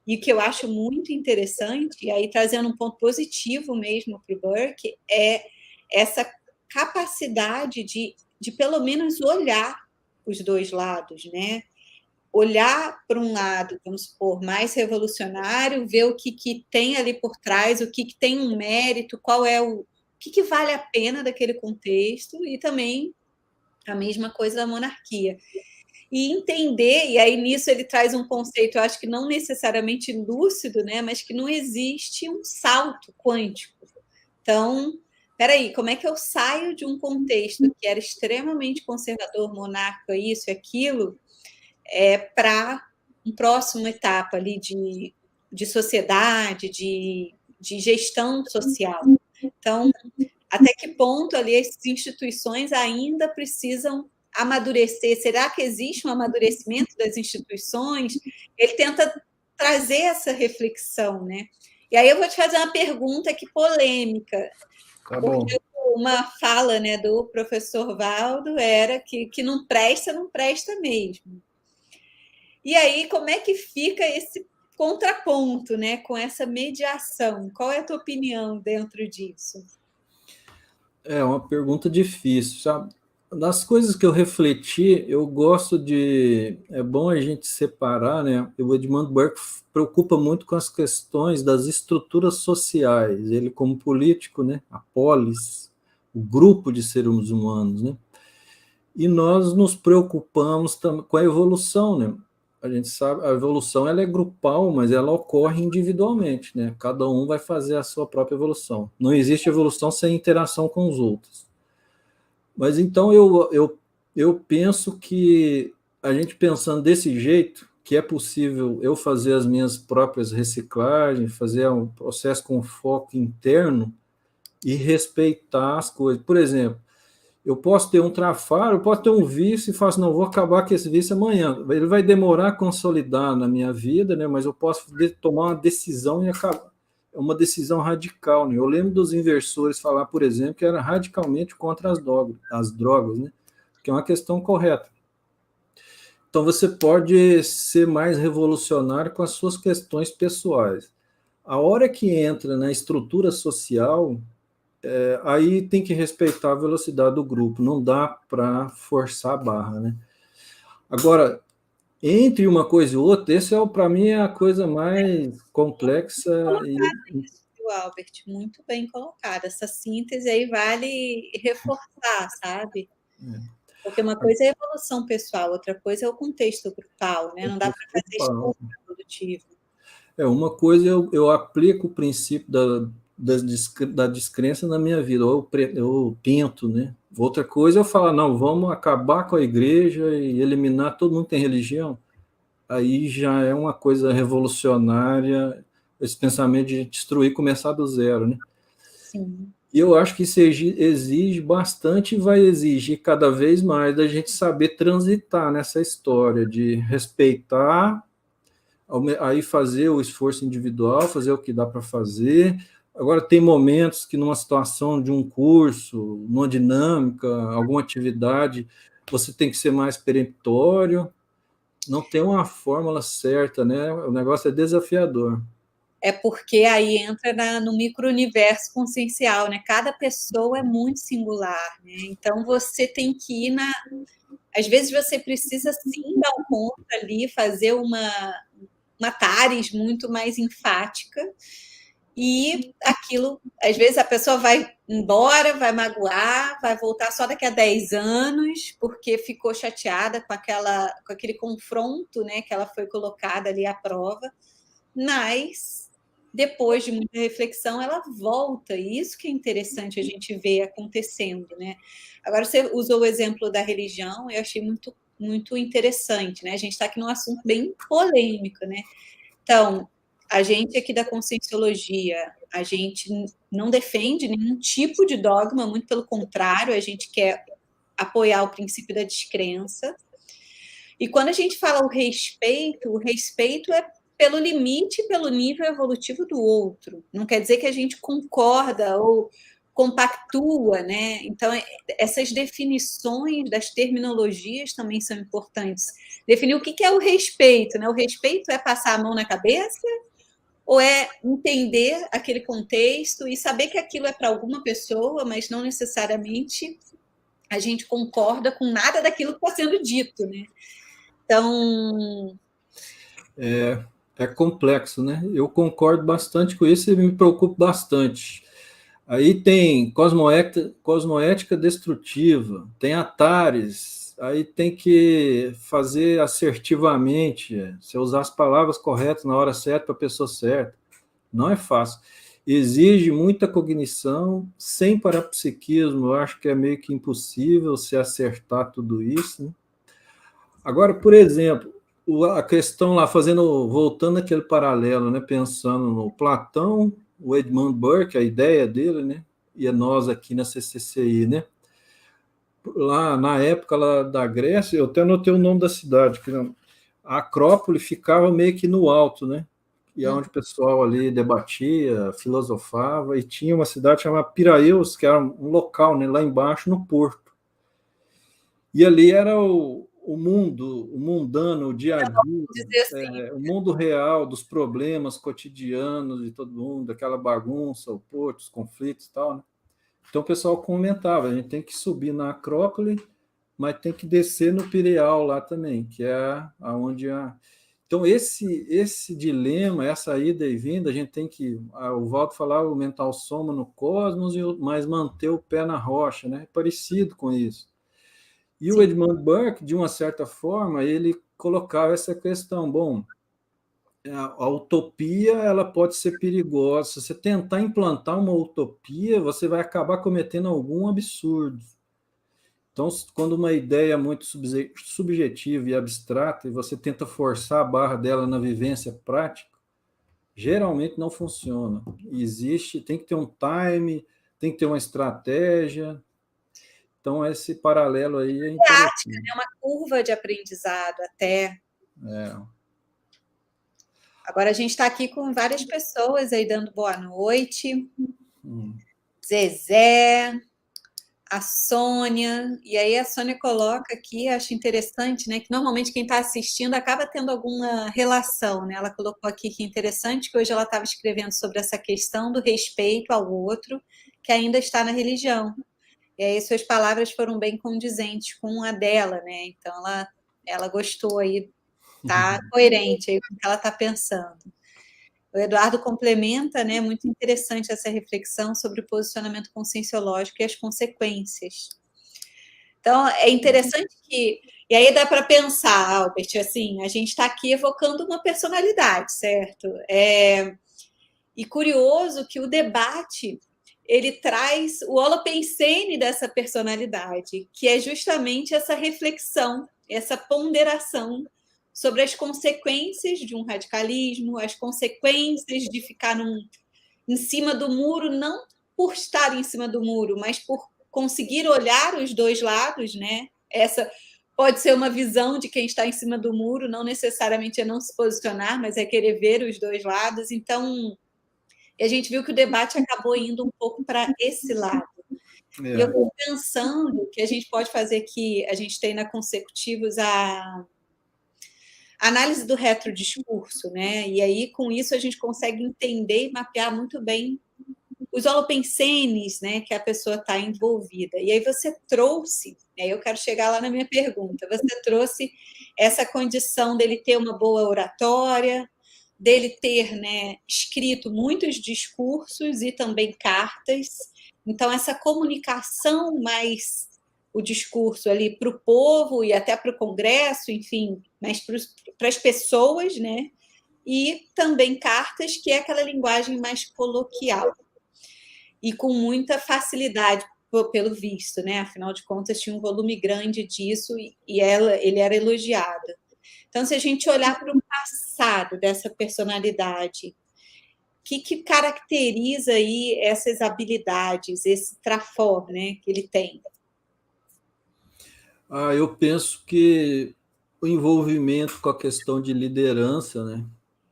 e que eu acho muito interessante, e aí trazendo um ponto positivo mesmo para o Burke, é essa capacidade de pelo menos olhar os dois lados, né? Olhar para um lado, vamos supor, mais revolucionário, ver o que tem ali por trás, o que tem um mérito, qual é o que vale a pena daquele contexto, e também a mesma coisa da monarquia. E entender, e aí nisso ele traz um conceito, eu acho que não necessariamente lúcido, né, mas que não existe um salto quântico. Então, peraí, como é que eu saio de um contexto que era extremamente conservador, monárquico, isso e aquilo, para uma próxima etapa ali de sociedade, de gestão social? Então, até que ponto ali as instituições ainda precisam amadurecer? Será que existe um amadurecimento das instituições? Ele tenta trazer essa reflexão, né? E aí eu vou te fazer uma pergunta que polêmica, Tá bom. porque uma fala, né, do professor Valdo era que não presta mesmo. E aí, como é que fica esse contraponto, né, com essa mediação? Qual é a tua opinião dentro disso? É uma pergunta difícil, sabe? Das coisas que eu refleti, eu gosto de. É bom a gente separar, né? O Edmund Burke preocupa muito com as questões das estruturas sociais. Ele, como político, né? A polis, o grupo de seres humanos, né? E nós nos preocupamos com a evolução, né? A gente sabe, a evolução ela é grupal, mas ela ocorre individualmente, né? Cada um vai fazer a sua própria evolução. Não existe evolução sem interação com os outros. Mas então eu penso que a gente pensando desse jeito, que é possível eu fazer as minhas próprias reciclagens, fazer um processo com foco interno e respeitar as coisas. Por exemplo, eu posso ter um trafaro, eu posso ter um vício e falar assim, não, vou acabar com esse vício amanhã. Ele vai demorar a consolidar na minha vida, né? Mas eu posso tomar uma decisão e acabar. É uma decisão radical, né? Eu lembro dos inversores falar, por exemplo, que era radicalmente contra as drogas, né? Que é uma questão correta. Então você pode ser mais revolucionário com as suas questões pessoais. A hora que entra na estrutura social, aí tem que respeitar a velocidade do grupo, não dá para forçar a barra, né? Agora, entre uma coisa e outra, esse é para mim é a coisa mais complexa e O Albert, muito bem colocado. Essa síntese aí vale reforçar, sabe? Porque uma coisa é a evolução pessoal, outra coisa é o contexto grupal, né? Não dá para fazer escolha produtiva. Uma coisa eu aplico o princípio da descrença na minha vida, ou eu tento, né? Outra coisa é eu falar, não, vamos acabar com a igreja e eliminar todo mundo que tem religião. Aí já é uma coisa revolucionária, esse pensamento de destruir, começar do zero, né? Sim. E eu acho que isso exige bastante e vai exigir cada vez mais da gente saber transitar nessa história de respeitar, aí fazer o esforço individual, fazer o que dá para fazer. Agora, tem momentos que numa situação de um curso, numa dinâmica, alguma atividade, você tem que ser mais peremptório, não tem uma fórmula certa, né? O negócio é desafiador. É porque aí entra no micro-universo consciencial, né? Cada pessoa é muito singular, né? Então você tem que ir na. Às vezes você precisa sim dar um ponto ali, fazer uma TARES muito mais enfática, e aquilo, às vezes a pessoa vai embora, vai magoar, vai voltar só daqui a 10 anos, porque ficou chateada com aquele confronto, né, que ela foi colocada ali à prova, mas depois de muita reflexão ela volta, e isso que é interessante a gente ver acontecendo, né? Agora você usou o exemplo da religião, eu achei muito interessante, né? A gente está aqui num assunto bem polêmico, né? Então, a gente aqui da Conscienciologia, a gente não defende nenhum tipo de dogma, muito pelo contrário, a gente quer apoiar o princípio da descrença. E quando a gente fala o respeito é pelo limite, pelo nível evolutivo do outro. Não quer dizer que a gente concorda ou compactua, né? Então, essas definições das terminologias também são importantes. Definir o que é o respeito, né? O respeito é passar a mão na cabeça ou é entender aquele contexto e saber que aquilo é para alguma pessoa, mas não necessariamente a gente concorda com nada daquilo que está sendo dito, né? Então... É complexo, né? Eu concordo bastante com isso e me preocupo bastante. Aí tem cosmoética destrutiva, tem atares, aí tem que fazer assertivamente, se usar as palavras corretas na hora certa para a pessoa certa. Não é fácil. Exige muita cognição, sem parapsiquismo, eu acho que é meio que impossível se acertar tudo isso, né? Agora, por exemplo, a questão lá, voltando aquele paralelo, né, pensando no Platão, o Edmund Burke, a ideia dele, né, e nós aqui na CCCI, né, lá na época lá da Grécia, eu até anotei o nome da cidade, que a Acrópole ficava meio que no alto, né, e é onde o pessoal ali debatia, filosofava, e tinha uma cidade chamada Piraeus, que era um local, né, lá embaixo no porto. E ali era o mundo, o mundano, o dia a dia, assim. o mundo real dos problemas cotidianos de todo mundo, aquela bagunça, o porto, os conflitos e tal, né? Então o pessoal comentava, a gente tem que subir na Acrópole, mas tem que descer no Pireal lá também, que é aonde a... Então esse dilema, essa ida e vinda, a gente tem que, o Waldo falava, o mental soma no cosmos, mas manter o pé na rocha, né? Parecido com isso. E Sim. o Edmund Burke, de uma certa forma, ele colocava essa questão, bom, a utopia ela pode ser perigosa. Se você tentar implantar uma utopia, você vai acabar cometendo algum absurdo. Então, quando uma ideia é muito subjetiva e abstrata, e você tenta forçar a barra dela na vivência prática, geralmente não funciona. Tem que ter um time, tem que ter uma estratégia. Então, esse paralelo aí é Prática, interessante. né? Uma curva de aprendizado até. Agora a gente está aqui com várias pessoas aí dando boa noite. Zezé, a Sônia, e aí a Sônia coloca aqui, acho interessante, né, que normalmente quem está assistindo acaba tendo alguma relação, né? Ela colocou aqui que é interessante que hoje ela estava escrevendo sobre essa questão do respeito ao outro, que ainda está na religião. E aí suas palavras foram bem condizentes com a dela, né? Então ela gostou aí, tá coerente aí com o que ela está pensando. O Eduardo complementa, né? Muito interessante essa reflexão sobre o posicionamento conscienciológico e as consequências. Então, é interessante que... E aí dá para pensar, Albert, assim, a gente está aqui evocando uma personalidade, certo? E curioso que o debate ele traz o holopensene dessa personalidade, que é justamente essa reflexão, essa ponderação sobre as consequências de um radicalismo, as consequências de ficar em cima do muro, não por estar em cima do muro, mas por conseguir olhar os dois lados, né? Essa pode ser uma visão de quem está em cima do muro, não necessariamente é não se posicionar, mas é querer ver os dois lados. Então, a gente viu que o debate acabou indo um pouco para esse lado. E eu estou pensando que a gente pode fazer aqui, a gente tem na Consecutivos a análise do retrodiscurso, né? E aí, com isso, a gente consegue entender e mapear muito bem os holopensenes, né, que a pessoa está envolvida. E aí você trouxe, aí eu quero chegar lá na minha pergunta, você trouxe essa condição dele ter uma boa oratória, dele ter, né, escrito muitos discursos e também cartas. Então, essa comunicação mais o discurso ali para o povo e até para o Congresso, enfim, mas para as pessoas, né? E também cartas, que é aquela linguagem mais coloquial e com muita facilidade, pelo visto, né? Afinal de contas, tinha um volume grande disso e ele era elogiado. Então, se a gente olhar para o passado dessa personalidade, o que caracteriza aí essas habilidades, esse trafor, né, que ele tem? Eu penso que o envolvimento com a questão de liderança, né?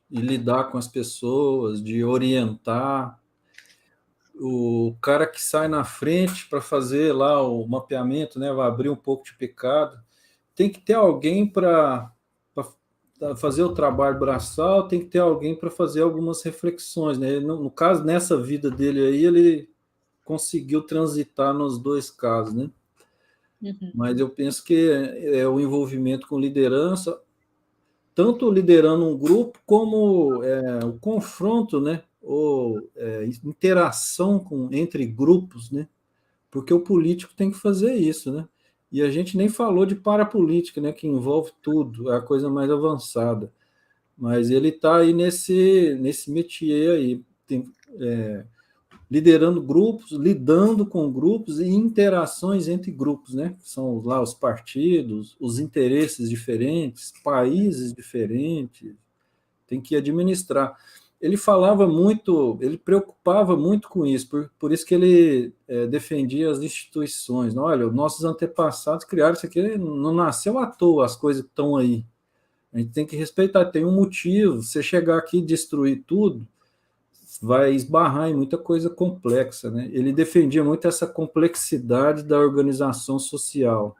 E lidar com as pessoas, de orientar, o cara que sai na frente para fazer lá o mapeamento, né? Vai abrir um pouco de pecado, tem que ter alguém para fazer o trabalho braçal, tem que ter alguém para fazer algumas reflexões, né? No caso, nessa vida dele aí, ele conseguiu transitar nos dois casos, né? Uhum. Mas eu penso que é o envolvimento com liderança, tanto liderando um grupo, como o confronto, né? Ou interação entre grupos, né? Porque o político tem que fazer isso, né? E a gente nem falou de parapolítica, né? Que envolve tudo, é a coisa mais avançada. Mas ele está aí nesse métier aí, liderando grupos, lidando com grupos e interações entre grupos, né? São lá os partidos, os interesses diferentes, países diferentes, tem que administrar. Ele falava muito, ele preocupava muito com isso, por isso que ele defendia as instituições. Olha, nossos antepassados criaram isso aqui, não nasceu à toa as coisas que estão aí. A gente tem que respeitar, tem um motivo. Você chegar aqui e destruir tudo, vai esbarrar em muita coisa complexa, né? Ele defendia muito essa complexidade da organização social.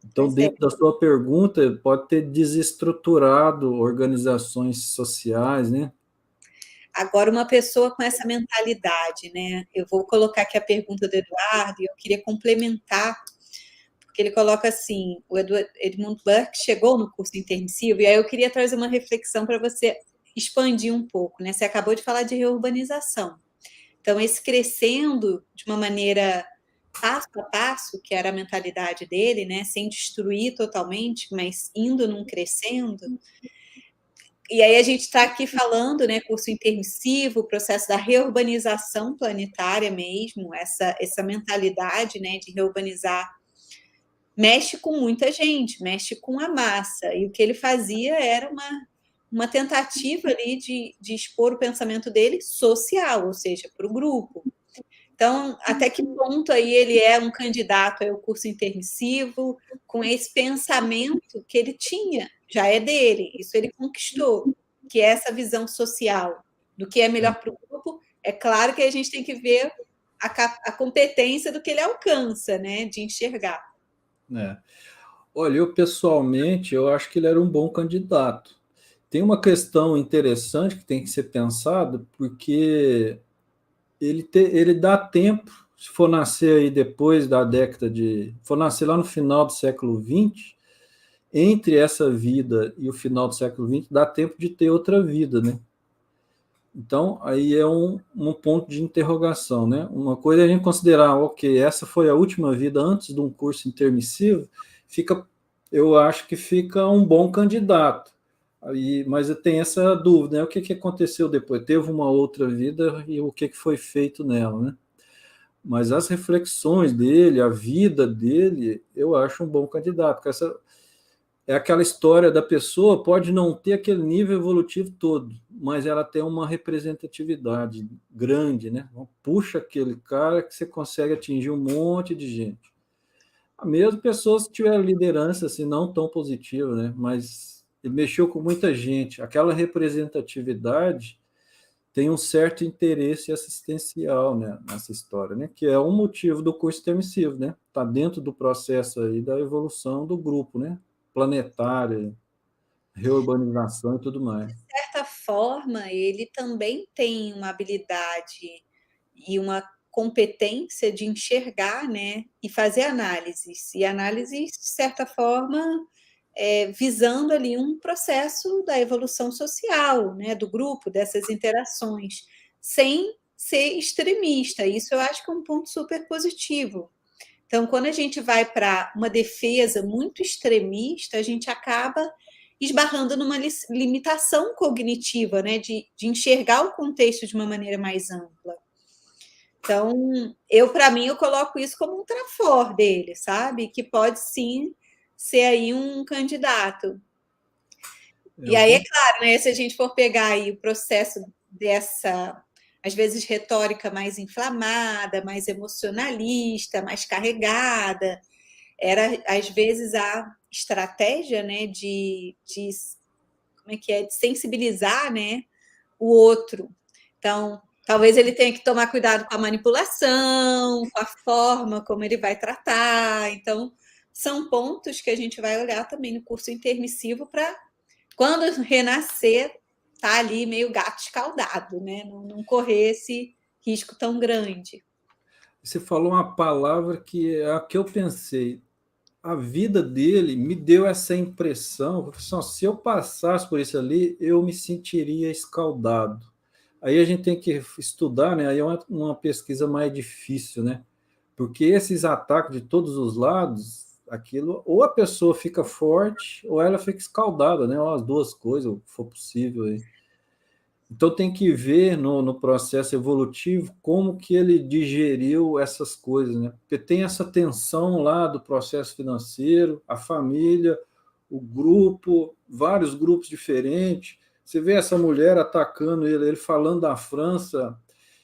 Então, Pois é. dentro da sua pergunta, pode ter desestruturado organizações sociais, né? Agora, uma pessoa com essa mentalidade, né? Eu vou colocar aqui a pergunta do Eduardo e eu queria complementar, porque ele coloca assim: o Edmund Burke chegou no curso intermissivo, e aí eu queria trazer uma reflexão para você expandir um pouco, né? Você acabou de falar de reurbanização. Então, esse crescendo de uma maneira passo a passo, que era a mentalidade dele, né? Sem destruir totalmente, mas indo num crescendo. E aí a gente está aqui falando, né, curso intermissivo, o processo da reurbanização planetária mesmo, essa mentalidade, né, de reurbanizar, mexe com muita gente, mexe com a massa. E o que ele fazia era uma tentativa ali de expor o pensamento dele social, ou seja, para o grupo. Então, até que ponto aí ele é um candidato ao curso intermissivo, com esse pensamento que ele tinha, já é dele, isso ele conquistou, que é essa visão social do que é melhor para o grupo. É claro que a gente tem que ver a competência do que ele alcança, né, de enxergar. É. Olha, eu pessoalmente, eu acho que ele era um bom candidato. Tem uma questão interessante que tem que ser pensada, porque ele dá tempo, se for nascer aí depois da década de. For nascer lá no final do século XX, entre essa vida e o final do século XX, dá tempo de ter outra vida, né? Então, aí é um ponto de interrogação, né? Uma coisa é a gente considerar, ok, essa foi a última vida antes de um curso intermissivo, eu acho que fica um bom candidato. Aí, mas eu tenho essa dúvida, né? O que aconteceu depois? Teve uma outra vida e o que foi feito nela, né? Mas as reflexões dele, a vida dele, eu acho um bom candidato. Porque essa é aquela história da pessoa, pode não ter aquele nível evolutivo todo, mas ela tem uma representatividade grande, né? Então, puxa aquele cara que você consegue atingir um monte de gente. Mesmo pessoas que tiveram liderança assim, não tão positiva, né? Mas ele mexeu com muita gente. Aquela representatividade tem um certo interesse assistencial, né, nessa história, né? Que é um motivo do curso intermissivo, né? Está dentro do processo aí da evolução do grupo, né? Planetária, reurbanização e tudo mais. De certa forma, ele também tem uma habilidade e uma competência de enxergar, né, e fazer análises. E análises, de certa forma, visando ali um processo da evolução social, né, do grupo, dessas interações, sem ser extremista. Isso eu acho que é um ponto super positivo. Então, quando a gente vai para uma defesa muito extremista, a gente acaba esbarrando numa limitação cognitiva, né, de enxergar o contexto de uma maneira mais ampla. Então, para mim, eu coloco isso como um trafor dele, sabe? Que pode sim ser aí um candidato. E Eu aí, é com- claro, né, se a gente for pegar aí o processo dessa, às vezes, retórica mais inflamada, mais emocionalista, mais carregada, era, às vezes, a estratégia, né, como é que é, de sensibilizar, né, o outro. Então, talvez ele tenha que tomar cuidado com a manipulação, com a forma como ele vai tratar. Então, são pontos que a gente vai olhar também no curso intermissivo para, quando renascer, tá ali meio gato escaldado, né? Não correr esse risco tão grande. Você falou uma palavra que é a que eu pensei. A vida dele me deu essa impressão, porque, assim, se eu passasse por isso ali, eu me sentiria escaldado. Aí a gente tem que estudar, né? Aí é uma pesquisa mais difícil, né? Porque esses ataques de todos os lados, aquilo, ou a pessoa fica forte, ou ela fica escaldada, né? Ou as duas coisas, se for possível. Então tem que ver no processo evolutivo como que ele digeriu essas coisas, né? Porque tem essa tensão lá do processo financeiro, a família, o grupo, vários grupos diferentes. Você vê essa mulher atacando ele falando da França.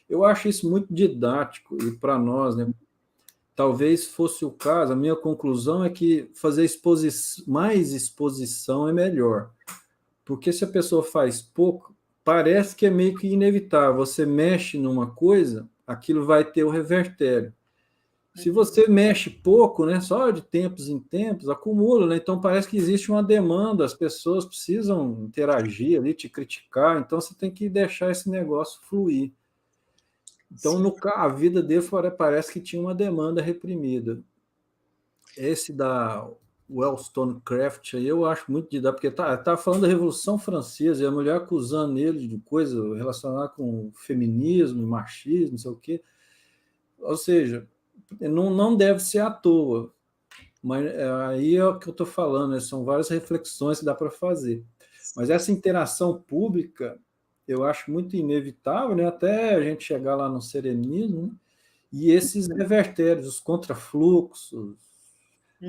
Eu acho isso muito didático e para nós, né? Talvez fosse o caso. A minha conclusão é que fazer mais exposição é melhor, porque se a pessoa faz pouco, parece que é meio que inevitável. Você mexe numa coisa, aquilo vai ter o revertério. Se você mexe pouco, né, só de tempos em tempos, acumula, né? Então parece que existe uma demanda, as pessoas precisam interagir ali, te criticar, então você tem que deixar esse negócio fluir. Então, Sim. a vida dele parece que tinha uma demanda reprimida. Esse da Wollstonecraft aí eu acho muito didático, porque tá falando da Revolução Francesa e a mulher acusando ele de coisa relacionada com feminismo, machismo, não sei o quê. Ou seja, não deve ser à toa. Mas aí é o que eu estou falando, né? São várias reflexões que dá para fazer. Mas essa interação pública eu acho muito inevitável, né? Até a gente chegar lá no serenismo, né? E esses revertérios, os contrafluxos,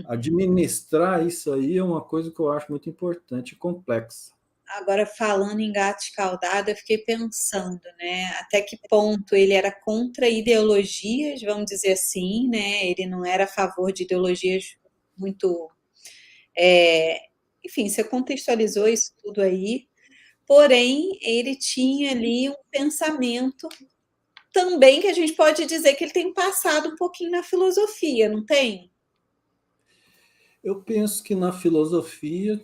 administrar isso aí é uma coisa que eu acho muito importante e complexa. Agora, falando em gato escaldado, eu fiquei pensando, né, até que ponto ele era contra ideologias, vamos dizer assim, né? Ele não era a favor de ideologias muito. é, Enfim, você contextualizou isso tudo aí, porém, ele tinha ali um pensamento também que a gente pode dizer que ele tem passado um pouquinho na filosofia, não tem? Eu penso que na filosofia,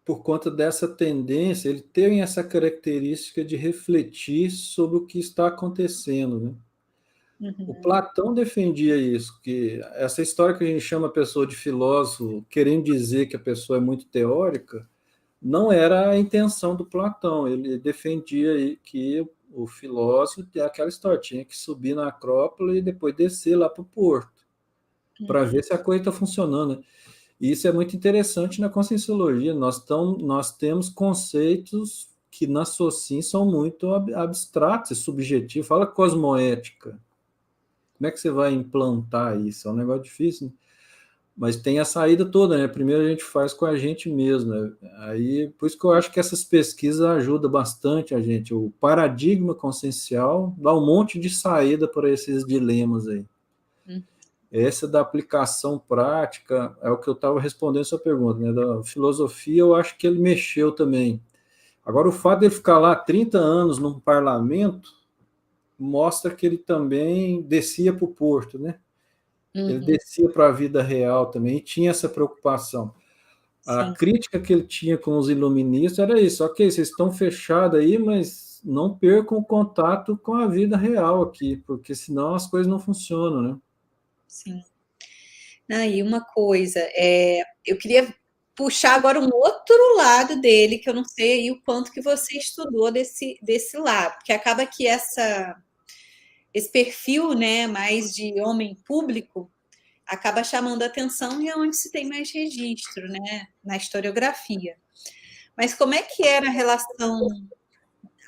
por conta dessa tendência, ele tem essa característica de refletir sobre o que está acontecendo, né? O Uhum, Platão defendia isso, que essa história que a gente chama a pessoa de filósofo, querendo dizer que a pessoa é muito teórica, não era a intenção do Platão. Ele defendia aí que o filósofo tem aquela história, tinha que subir na Acrópole e depois descer lá para o porto, para ver uhum, se a coisa está funcionando, né? E isso é muito interessante na Conscienciologia. Nós temos conceitos que na Socin são muito abstratos e subjetivos. Fala cosmoética. Como é que você vai implantar isso? É um negócio difícil, né? Mas tem a saída toda, né? Primeiro a gente faz com a gente mesmo, né? Aí, por isso que eu acho que essas pesquisas ajudam bastante a gente. O paradigma consciencial dá um monte de saída para esses dilemas aí. uhum. Essa da aplicação prática é o que eu estava respondendo a sua pergunta, né? Da filosofia, eu acho que ele mexeu também. Agora, o fato de ele ficar lá 30 anos num parlamento mostra que ele também descia para o porto, né? Ele Uhum, descia para a vida real também e tinha essa preocupação. A sim, crítica que ele tinha com os iluministas era isso: ok, vocês estão fechados aí, mas não percam o contato com a vida real aqui, porque senão as coisas não funcionam, né? sim. Ah, e uma coisa, eu queria puxar agora um outro lado dele, que eu não sei aí o quanto que você estudou desse lado, porque acaba que esse perfil, né, mais de homem público, acaba chamando atenção e é onde se tem mais registro, né, na historiografia. Mas como é que era a relação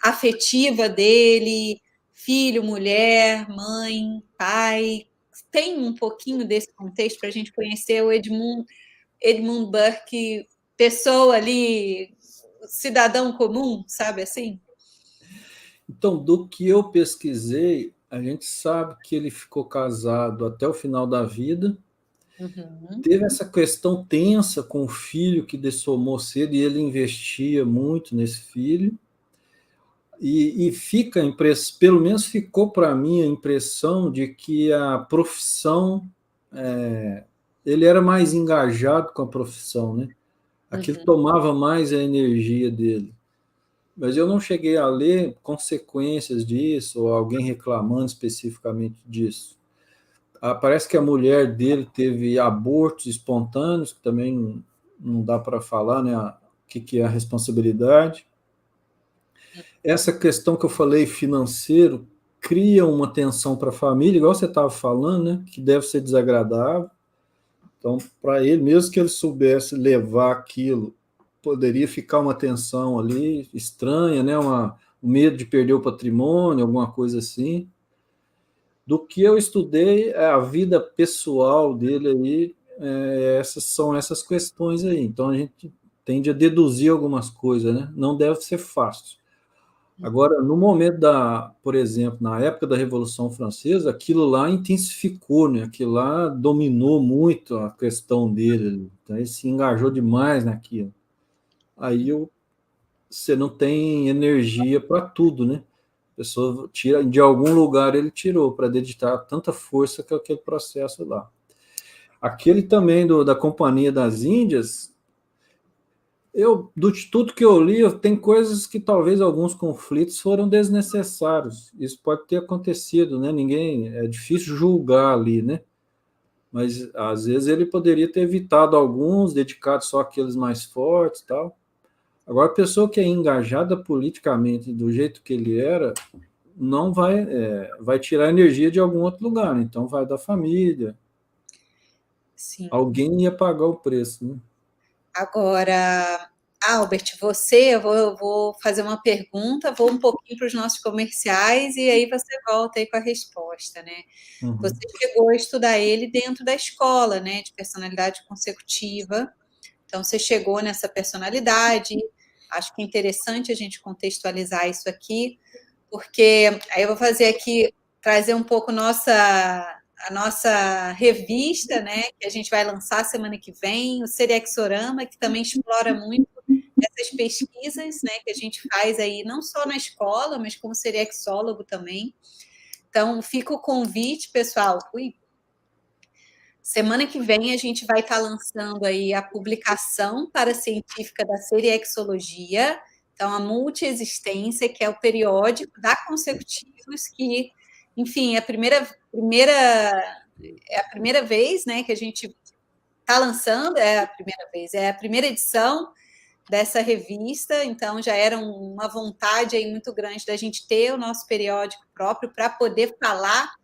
afetiva dele, filho, mulher, mãe, pai? Tem um pouquinho desse contexto para a gente conhecer o Edmund Burke, pessoa ali, cidadão comum, sabe assim? Então, do que eu pesquisei, a gente sabe que ele ficou casado até o final da vida Uhum. Teve essa questão tensa com o filho que dessomou cedo, e ele investia muito nesse filho, e fica a impressão, pelo menos ficou para mim a impressão de que a profissão, ele era mais engajado com a profissão, né? Aquilo Uhum. tomava mais a energia dele. Mas eu não cheguei a ler consequências disso, ou alguém reclamando especificamente disso. Parece que a mulher dele teve abortos espontâneos, que também não dá para falar, né, o que é a responsabilidade. Essa questão que eu falei, financeiro, cria uma tensão para a família, igual você estava falando, né, que deve ser desagradável. Então, para ele, mesmo que ele soubesse levar aquilo, poderia ficar uma tensão ali estranha, né, um medo de perder o patrimônio, alguma coisa assim. Do que eu estudei, a vida pessoal dele aí, essas são essas questões aí. Então, a gente tende a deduzir algumas coisas, né? Não deve ser fácil. Agora, no momento por exemplo, na época da Revolução Francesa, aquilo lá intensificou, né? Aquilo lá dominou muito a questão dele. Então, ele se engajou demais naquilo. Aí você não tem energia para tudo, né? A pessoa tira, de algum lugar ele tirou para dedicar tanta força que é aquele processo lá. Aquele também da Companhia das Índias, de tudo que eu li, tem coisas que talvez alguns conflitos foram desnecessários. Isso pode ter acontecido, né? É difícil julgar ali, né? Mas às vezes ele poderia ter evitado alguns, dedicado só àqueles mais fortes, tal. Agora, a pessoa que é engajada politicamente do jeito que ele era, não vai tirar energia de algum outro lugar, né? Então vai da família. Sim. Alguém ia pagar o preço, né? Agora, Albert, eu vou fazer uma pergunta, vou um pouquinho para os nossos comerciais e aí você volta aí com a resposta, né? Você Uhum. chegou a estudar ele dentro da escola, né, de personalidade consecutiva. Então, você chegou nessa personalidade. Acho que é interessante a gente contextualizar isso aqui, porque aí eu vou fazer aqui, trazer um pouco a nossa revista, né, que a gente vai lançar semana que vem, o Seriexorama, que também explora muito essas pesquisas, né, que a gente faz aí, não só na escola, mas como seriexólogo também. Então, fica o convite, pessoal. Semana que vem a gente vai estar lançando aí a publicação científica da Seriexologia, então a multiexistência, que é o periódico da Consecutivos, que, enfim, é a primeira vez, né, que a gente está lançando, é a primeira vez, é a primeira edição dessa revista, então já era uma vontade aí muito grande da gente ter o nosso periódico próprio para poder falar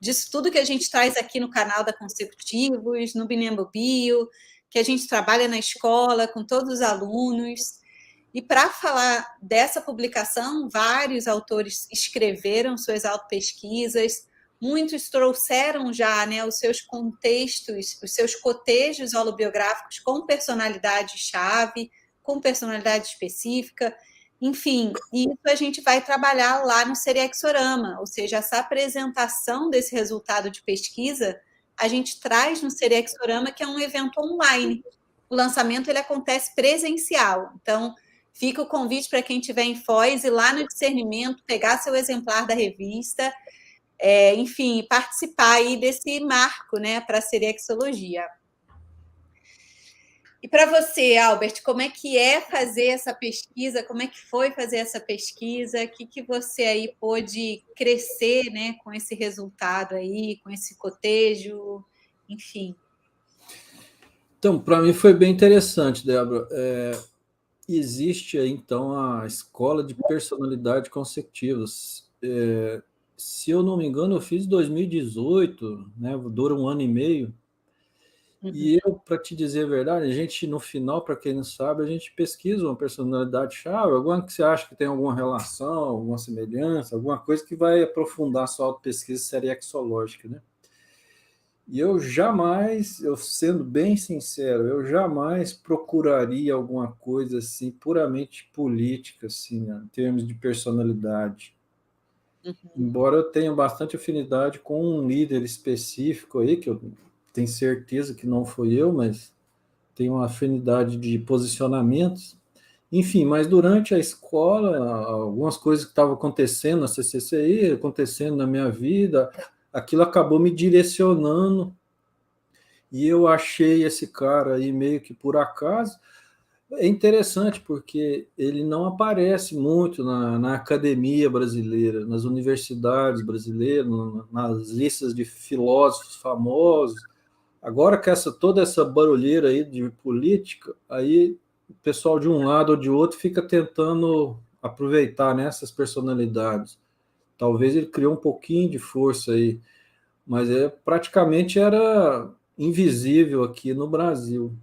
disso tudo que a gente traz aqui no canal da Consecutivos, no Binembo Bio, que a gente trabalha na escola com todos os alunos. E para falar dessa publicação, vários autores escreveram suas autopesquisas, muitos trouxeram já, né, os seus contextos, os seus cotejos holobiográficos com personalidade-chave, com personalidade específica, enfim, isso a gente vai trabalhar lá no Seriexorama, ou seja, essa apresentação desse resultado de pesquisa a gente traz no Seriexorama, que é um evento online. O lançamento ele acontece presencial, então fica o convite para quem estiver em Foz ir lá no Discernimento, pegar seu exemplar da revista, enfim, participar aí desse marco, né, para a seriexologia. E para você, Albert, como é que é fazer essa pesquisa? Como é que foi fazer essa pesquisa? O que você aí pôde crescer, né, com esse resultado aí, com esse cotejo, enfim? Então, para mim foi bem interessante, Débora. Existe aí, então, a escola de personalidade consecutivas. Se eu não me engano, eu fiz em 2018, né? Dura um ano e meio. Uhum. E eu, para te dizer a verdade, a gente, no final, para quem não sabe, a gente pesquisa uma personalidade-chave, alguma que você acha que tem alguma relação, alguma semelhança, alguma coisa que vai aprofundar a sua autopesquisa seriexológica, né? E eu sendo bem sincero, eu jamais procuraria alguma coisa assim puramente política, assim, né, em termos de personalidade. Uhum. Embora eu tenha bastante afinidade com um líder específico aí, que eu tenho certeza que não foi eu, mas tenho uma afinidade de posicionamentos. Enfim, mas durante a escola, algumas coisas que estavam acontecendo na CCCI, acontecendo na minha vida, aquilo acabou me direcionando, e eu achei esse cara aí meio que por acaso. É interessante porque ele não aparece muito na academia brasileira, nas universidades brasileiras, nas listas de filósofos famosos. Agora que toda essa barulheira aí de política, aí o pessoal de um lado ou de outro fica tentando aproveitar, né, essas personalidades. Talvez ele criou um pouquinho de força aí, mas praticamente era invisível aqui no Brasil.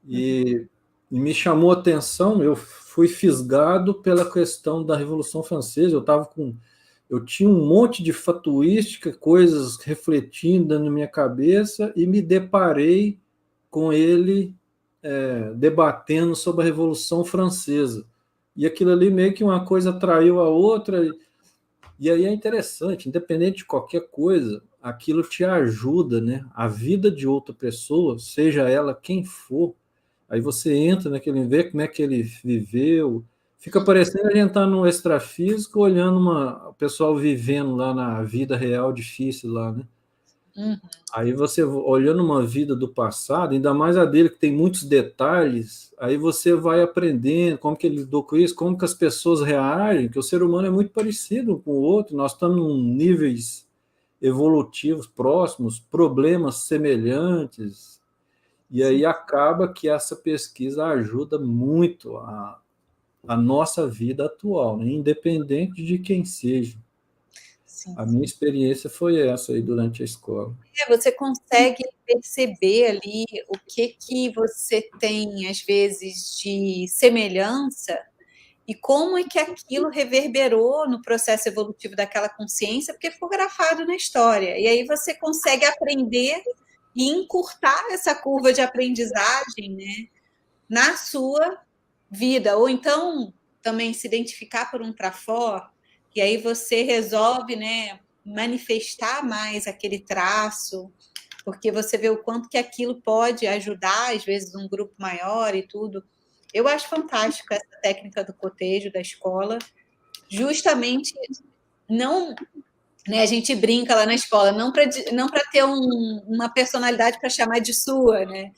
E me chamou a atenção, eu fui fisgado pela questão da Revolução Francesa, eu tinha um monte de fatuística, coisas refletindo na minha cabeça, e me deparei com ele debatendo sobre a Revolução Francesa. E aquilo ali meio que uma coisa atraiu a outra, e aí é interessante, independente de qualquer coisa, aquilo te ajuda, né? A vida de outra pessoa, seja ela quem for, aí você entra naquele, vê como é que ele viveu, fica parecendo a gente estar no extrafísico olhando o pessoal vivendo lá na vida real difícil lá, né? Uhum. Aí você, olhando uma vida do passado, ainda mais a dele, que tem muitos detalhes, aí você vai aprendendo como que ele lidou com isso, como que as pessoas reagem, que o ser humano é muito parecido um com o outro, nós estamos em níveis evolutivos próximos, problemas semelhantes, e aí acaba que essa pesquisa ajuda muito a nossa vida atual, né? Independente de quem seja. Sim. A minha experiência foi essa aí durante a escola. Você consegue perceber ali o que você tem, às vezes, de semelhança e como é que aquilo reverberou no processo evolutivo daquela consciência, porque ficou grafado na história. E aí você consegue aprender e encurtar essa curva de aprendizagem, né, na sua vida. Ou então também se identificar por um trafor, e aí você resolve, né, manifestar mais aquele traço, porque você vê o quanto que aquilo pode ajudar, às vezes, um grupo maior e tudo. Eu acho fantástico essa técnica do cotejo da escola, justamente não, né, a gente brinca lá na escola, não para ter uma personalidade para chamar de sua, né,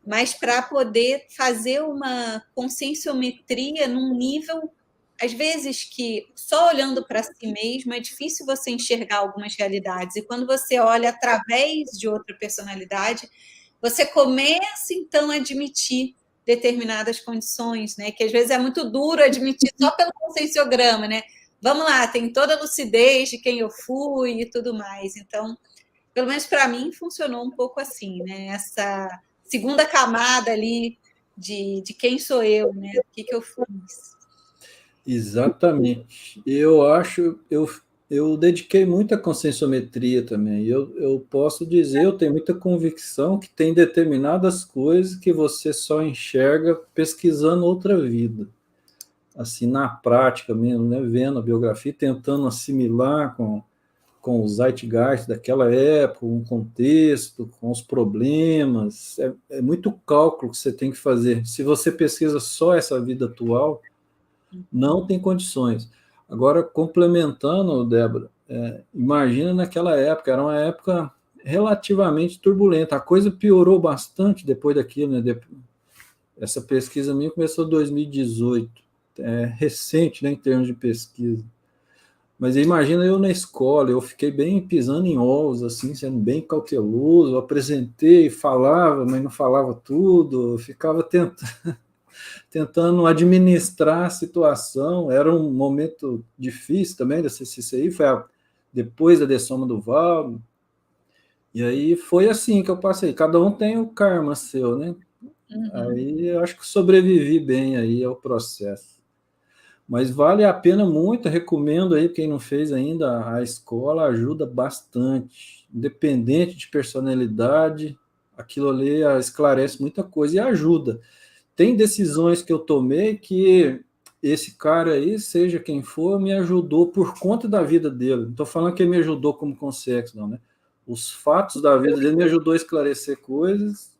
mas para poder fazer uma conscienciometria num nível, às vezes, que só olhando para si mesmo é difícil você enxergar algumas realidades. E quando você olha através de outra personalidade, você começa, então, a admitir determinadas condições, né? Que às vezes é muito duro admitir só pelo conscienciograma, né? Vamos lá, tem toda a lucidez de quem eu fui e tudo mais. Então, pelo menos para mim, funcionou um pouco assim, né? Essa segunda camada ali de quem sou eu, né? O que eu fiz. Exatamente. Eu dediquei muita conscienciometria também. Eu posso dizer, eu tenho muita convicção que tem determinadas coisas que você só enxerga pesquisando outra vida. Assim, na prática mesmo, né? Vendo a biografia, tentando assimilar com o zeitgeist daquela época, um contexto, com os problemas. É muito cálculo que você tem que fazer. Se você pesquisa só essa vida atual, não tem condições. Agora, complementando, Débora, imagina naquela época, era uma época relativamente turbulenta, a coisa piorou bastante depois daquilo, né? Essa pesquisa minha começou em 2018, recente, né, em termos de pesquisa. Mas imagina eu na escola, eu fiquei bem pisando em ovos, assim, sendo bem cauteloso, eu apresentei, falava, mas não falava tudo, eu ficava tentando administrar a situação. Era um momento difícil também da CCCI, depois da dessoma do Valdo, e aí foi assim que eu passei. Cada um tem o karma seu, né? Aí eu acho que sobrevivi bem aí ao processo. Mas vale a pena muito, recomendo aí, quem não fez ainda, a escola ajuda bastante, independente de personalidade, aquilo ali esclarece muita coisa e ajuda. Tem decisões que eu tomei que esse cara aí, seja quem for, me ajudou por conta da vida dele. Não estou falando que ele me ajudou como consciência, não, né? os fatos da vida dele, me ajudou a esclarecer coisas.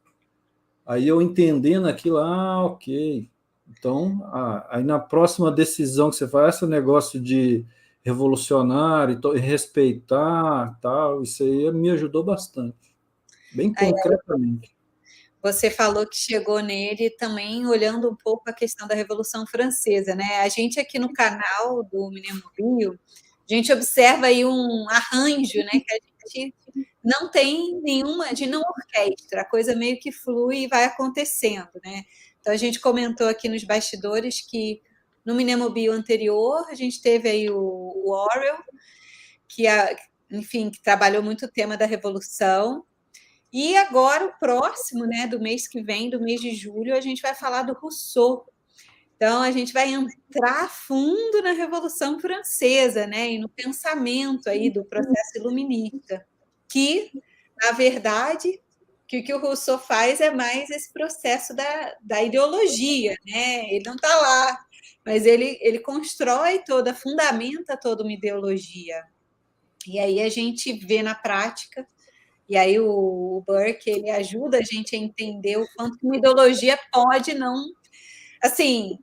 Aí eu entendendo aquilo, ok. Então, aí na próxima decisão que você faz, esse negócio de revolucionar e respeitar, tal, isso aí me ajudou bastante, bem concretamente. Você falou que chegou nele também olhando um pouco a questão da Revolução Francesa, né? A gente aqui no canal do Menino Bio, a gente observa aí um arranjo, né? Que a gente não tem nenhuma, de não orquestra, a coisa meio que flui e vai acontecendo, né? Então a gente comentou aqui nos bastidores que no Minemobio anterior a gente teve aí o Orwell, enfim, que trabalhou muito o tema da Revolução. E agora o próximo, né, do mês que vem, do mês de julho, a gente vai falar do Rousseau. Então a gente vai entrar a fundo na Revolução Francesa, né, e no pensamento aí do processo iluminista, que na verdade que o que o Rousseau faz é mais esse processo da ideologia, né? Ele não está lá, mas ele constrói toda, fundamenta toda uma ideologia. E aí a gente vê na prática, e aí o Burke, ele ajuda a gente a entender o quanto uma ideologia pode não... Assim,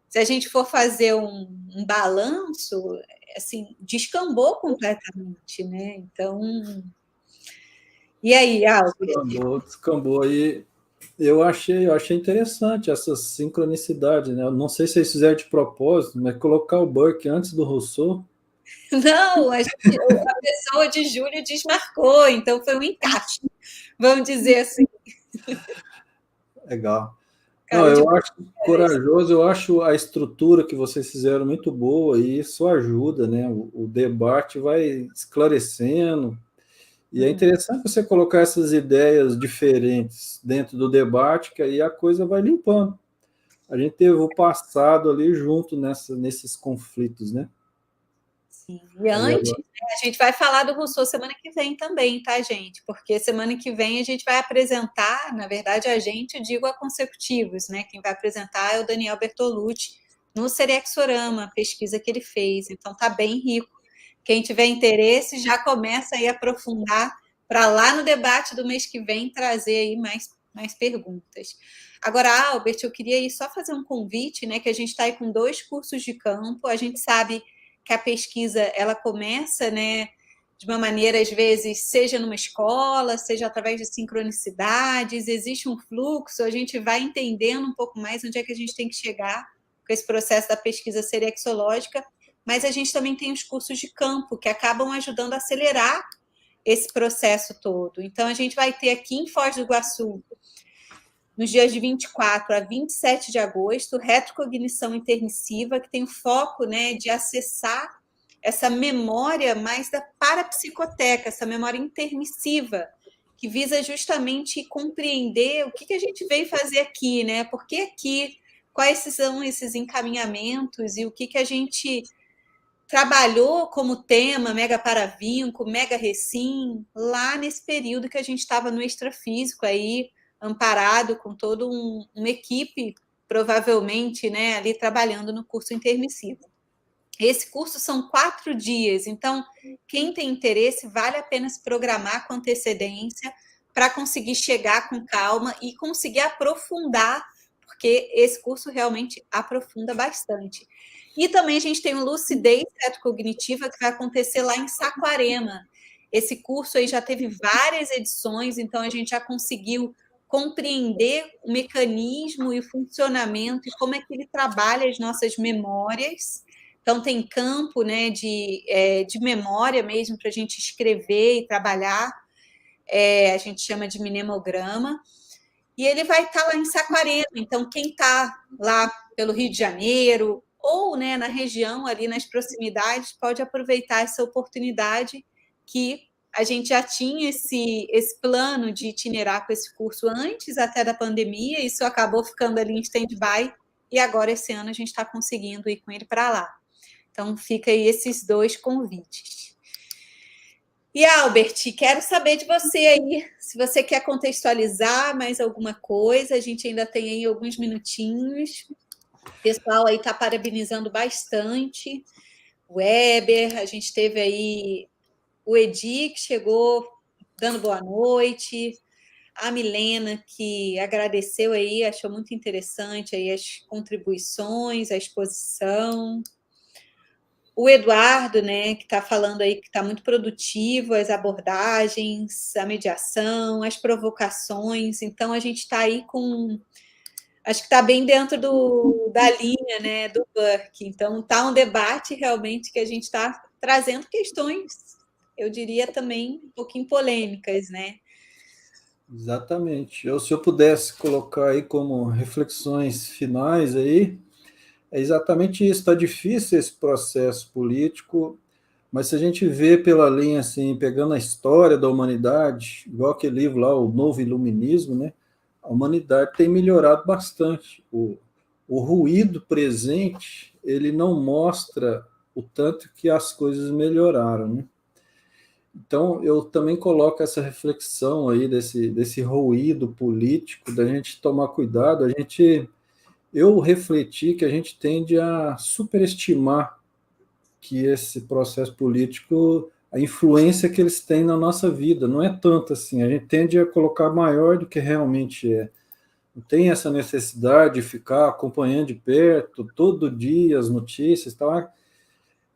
se a gente for fazer um balanço, assim, descambou completamente, né? Então... E aí, Albert? Descambou aí. Eu achei interessante essa sincronicidade, né? Eu não sei se eles fizeram de propósito, mas colocar o Burke antes do Rousseau. Não, a pessoa de Júlio desmarcou, então foi um encaixe, vamos dizer assim. Legal. Não, Caiu de eu acho corajoso, eu acho a estrutura que vocês fizeram muito boa e isso ajuda, né? O debate vai esclarecendo. E é interessante você colocar essas ideias diferentes dentro do debate, que aí a coisa vai limpando. A gente teve o passado ali junto nesses conflitos, né? Sim. E Aí antes, agora, né, a gente vai falar do Rousseau semana que vem também, tá, gente? Porque semana que vem a gente vai apresentar, na verdade, a gente, eu digo a Consecutivos, né? Quem vai apresentar é o Daniel Bertolucci no Serexorama, a pesquisa que ele fez. Então tá bem rico. Quem tiver interesse já começa aí a aprofundar para lá no debate do mês que vem trazer aí mais perguntas. Agora, Albert, eu queria aí só fazer um convite, né? Que a gente está aí com 2 cursos de campo, a gente sabe que a pesquisa ela começa, né, de uma maneira, às vezes, seja numa escola, seja através de sincronicidades, existe um fluxo, a gente vai entendendo um pouco mais onde é que a gente tem que chegar com esse processo da pesquisa serexológica, mas a gente também tem os cursos de campo, que acabam ajudando a acelerar esse processo todo. Então, a gente vai ter aqui em Foz do Iguaçu, nos dias de 24 a 27 de agosto, retrocognição intermissiva, que tem o foco, né, de acessar essa memória mais da parapsicoteca, essa memória intermissiva, que visa justamente compreender o que a gente veio fazer aqui, né? Por que aqui? Quais são esses encaminhamentos e o que a gente trabalhou como tema mega paravinco, mega recim, lá nesse período que a gente estava no extrafísico aí, amparado com toda uma equipe, provavelmente, né, ali trabalhando no curso intermissivo. Esse curso são 4 dias, então quem tem interesse vale a pena se programar com antecedência para conseguir chegar com calma e conseguir aprofundar, porque esse curso realmente aprofunda bastante. E também a gente tem o Lucidez Retrocognitiva, que vai acontecer lá em Saquarema. Esse curso aí já teve várias edições, então a gente já conseguiu compreender o mecanismo e o funcionamento e como é que ele trabalha as nossas memórias. Então, tem campo, né, de memória mesmo para a gente escrever e trabalhar, a gente chama de mnemograma, e ele vai estar lá em Saquarema. Então, quem está lá pelo Rio de Janeiro ou, né, na região, ali nas proximidades, pode aproveitar essa oportunidade que a gente já tinha esse plano de itinerar com esse curso antes até da pandemia, isso acabou ficando ali em stand-by, e agora, esse ano, a gente está conseguindo ir com ele para lá. Então, fica aí esses 2 convites. E, Albert, quero saber de você aí, se você quer contextualizar mais alguma coisa, a gente ainda tem aí alguns minutinhos. O pessoal aí está parabenizando bastante. O Weber, a gente teve aí o Edi, que chegou dando boa noite. A Milena, que agradeceu aí, achou muito interessante aí as contribuições, a exposição. O Eduardo, né, que está falando aí que está muito produtivo, as abordagens, a mediação, as provocações. Então, a gente está aí com. Acho que está bem dentro da linha, né, do Burke. Então, está um debate realmente que a gente está trazendo questões, eu diria também um pouquinho polêmicas, né? Exatamente. Se eu pudesse colocar aí como reflexões finais aí, é exatamente isso. Está difícil esse processo político, mas se a gente vê pela linha assim, pegando a história da humanidade, igual aquele livro lá, O Novo Iluminismo, né? A humanidade tem melhorado bastante. O ruído presente, ele não mostra o tanto que as coisas melhoraram, né? Então, eu também coloco essa reflexão aí desse ruído político, da gente tomar cuidado. Eu refleti que a gente tende a superestimar que esse processo político, a influência que eles têm na nossa vida, não é tanto assim. A gente tende a colocar maior do que realmente é. Não tem essa necessidade de ficar acompanhando de perto todo dia as notícias, tá?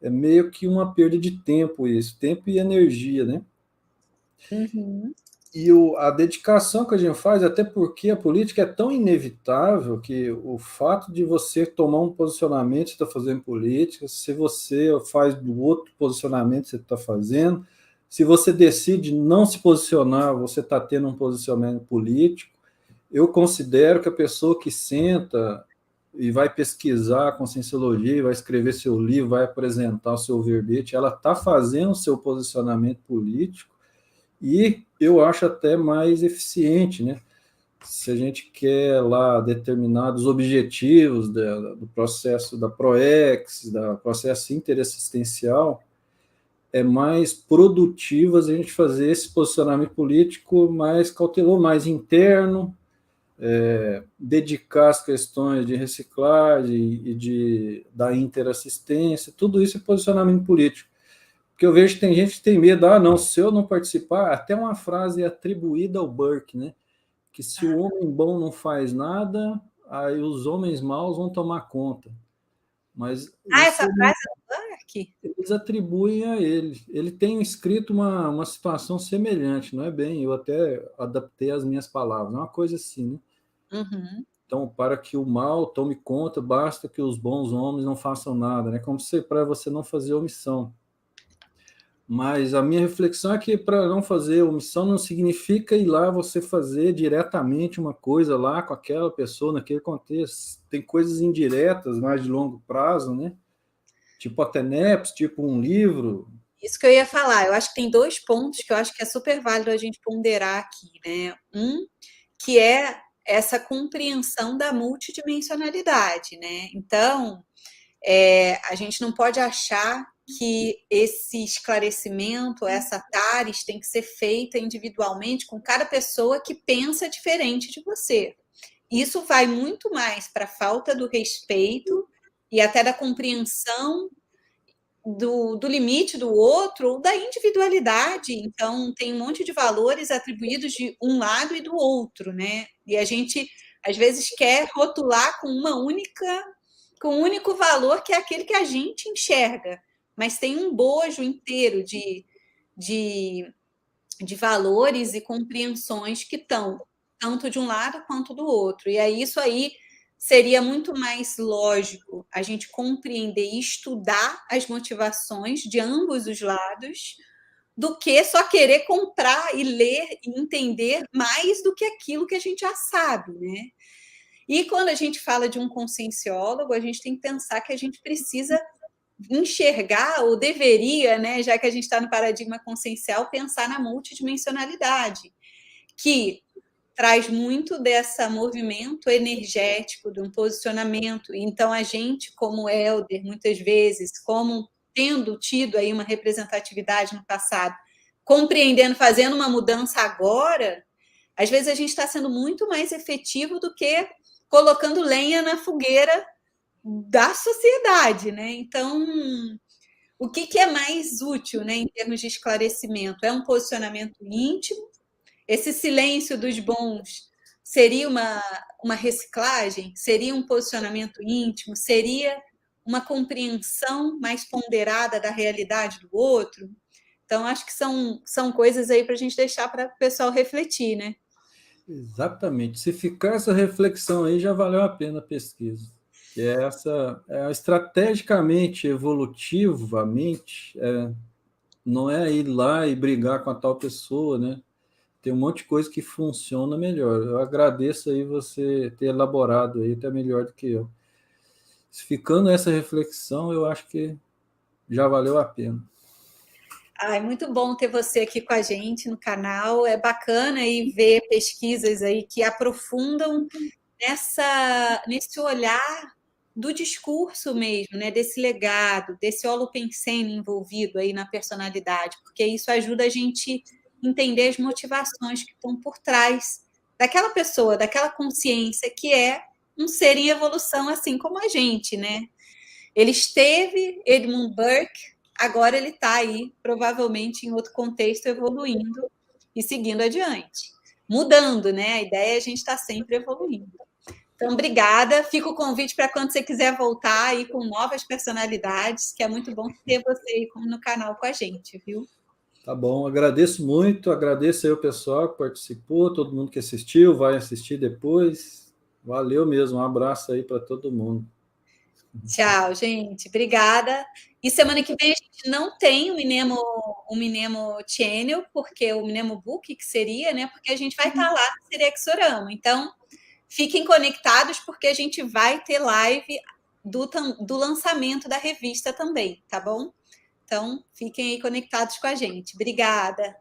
É meio que uma perda de tempo isso, tempo e energia, né? Uhum. E a dedicação que a gente faz, até porque a política é tão inevitável que o fato de você tomar um posicionamento, você está fazendo política, se você faz do outro posicionamento, você está fazendo, se você decide não se posicionar, você está tendo um posicionamento político. Eu considero que a pessoa que senta e vai pesquisar a conscienciologia, vai escrever seu livro, vai apresentar o seu verbete, ela está fazendo o seu posicionamento político, e eu acho até mais eficiente, né? Se a gente quer lá determinados objetivos do processo da PROEX, da processo interassistencial, é mais produtivo a gente fazer esse posicionamento político mais cauteloso, mais interno, dedicar as questões de reciclagem e da interassistência, tudo isso é posicionamento político. Porque eu vejo que tem gente que tem medo, não, se eu não participar, até uma frase atribuída ao Burke, né? Que se o homem bom não faz nada, aí os homens maus vão tomar conta. Mas Essa isso frase é do Burke? eles atribuem a ele. Ele tem escrito uma situação semelhante, não é bem? Eu até adaptei as minhas palavras, é uma coisa assim, né? Uhum. Então, para que o mal tome conta, basta que os bons homens não façam nada, né? Como se para você não fazer omissão. Mas a minha reflexão é que para não fazer omissão não significa ir lá você fazer diretamente uma coisa lá com aquela pessoa, naquele contexto. Tem coisas indiretas, mais de longo prazo, né? Tipo a TENEPS, tipo um livro. Isso que eu ia falar. Eu acho que tem dois pontos que eu acho que é super válido a gente ponderar aqui, né? Um, que é essa compreensão da multidimensionalidade, né? Então, a gente não pode achar que esse esclarecimento, essa TARES tem que ser feita individualmente com cada pessoa que pensa diferente de você. Isso vai muito mais para a falta do respeito e até da compreensão do limite do outro ou da individualidade. Então, tem um monte de valores atribuídos de um lado e do outro, né? E a gente, às vezes, quer rotular com um único valor, que é aquele que a gente enxerga, mas tem um bojo inteiro de, de valores e compreensões que estão tanto de um lado quanto do outro. E aí isso aí seria muito mais lógico a gente compreender e estudar as motivações de ambos os lados do que só querer comprar e ler e entender mais do que aquilo que a gente já sabe, né? E quando a gente fala de um conscienciólogo, a gente tem que pensar que a gente precisa enxergar, ou deveria, né, já que a gente está no paradigma consciencial, pensar na multidimensionalidade, que traz muito desse movimento energético, de um posicionamento. Então, a gente, como elder, muitas vezes, como tendo tido aí uma representatividade no passado, compreendendo, fazendo uma mudança agora, às vezes a gente está sendo muito mais efetivo do que colocando lenha na fogueira da sociedade, né? Então, O que é mais útil, né, em termos de esclarecimento? É um posicionamento íntimo? Esse silêncio dos bons seria uma reciclagem? Seria um posicionamento íntimo? Seria uma compreensão mais ponderada da realidade do outro? Então, acho que são coisas aí para a gente deixar para o pessoal refletir, né? Exatamente. Se ficar essa reflexão aí, já valeu a pena a pesquisa. Que é essa, estrategicamente, evolutivamente, não é ir lá e brigar com a tal pessoa, né? Tem um monte de coisa que funciona melhor. Eu agradeço aí você ter elaborado aí até melhor do que eu. Se ficando essa reflexão, eu acho que já valeu a pena. Ai, muito bom ter você aqui com a gente no canal. É bacana aí ver pesquisas aí que aprofundam nesse olhar do discurso mesmo, né? Desse legado, desse holopensene envolvido aí na personalidade, porque isso ajuda a gente entender as motivações que estão por trás daquela pessoa, daquela consciência que é um ser em evolução, assim como a gente, né? Ele esteve, Edmund Burke, agora ele está aí, provavelmente em outro contexto, evoluindo e seguindo adiante. Mudando, né? A ideia é a gente estar sempre evoluindo. Então, obrigada. Fica o convite para quando você quiser voltar aí com novas personalidades, que é muito bom ter você aí no canal com a gente, viu? Tá bom, agradeço muito, agradeço aí o pessoal que participou, todo mundo que assistiu, vai assistir depois. Valeu mesmo, um abraço aí para todo mundo. Tchau, gente. Obrigada. E semana que vem a gente não tem o Minemo Channel, porque o Minemo Book, que seria, né? Porque a gente vai estar lá no Sirexorama. Então, fiquem conectados, porque a gente vai ter live do lançamento da revista também, tá bom? Então, fiquem aí conectados com a gente. Obrigada.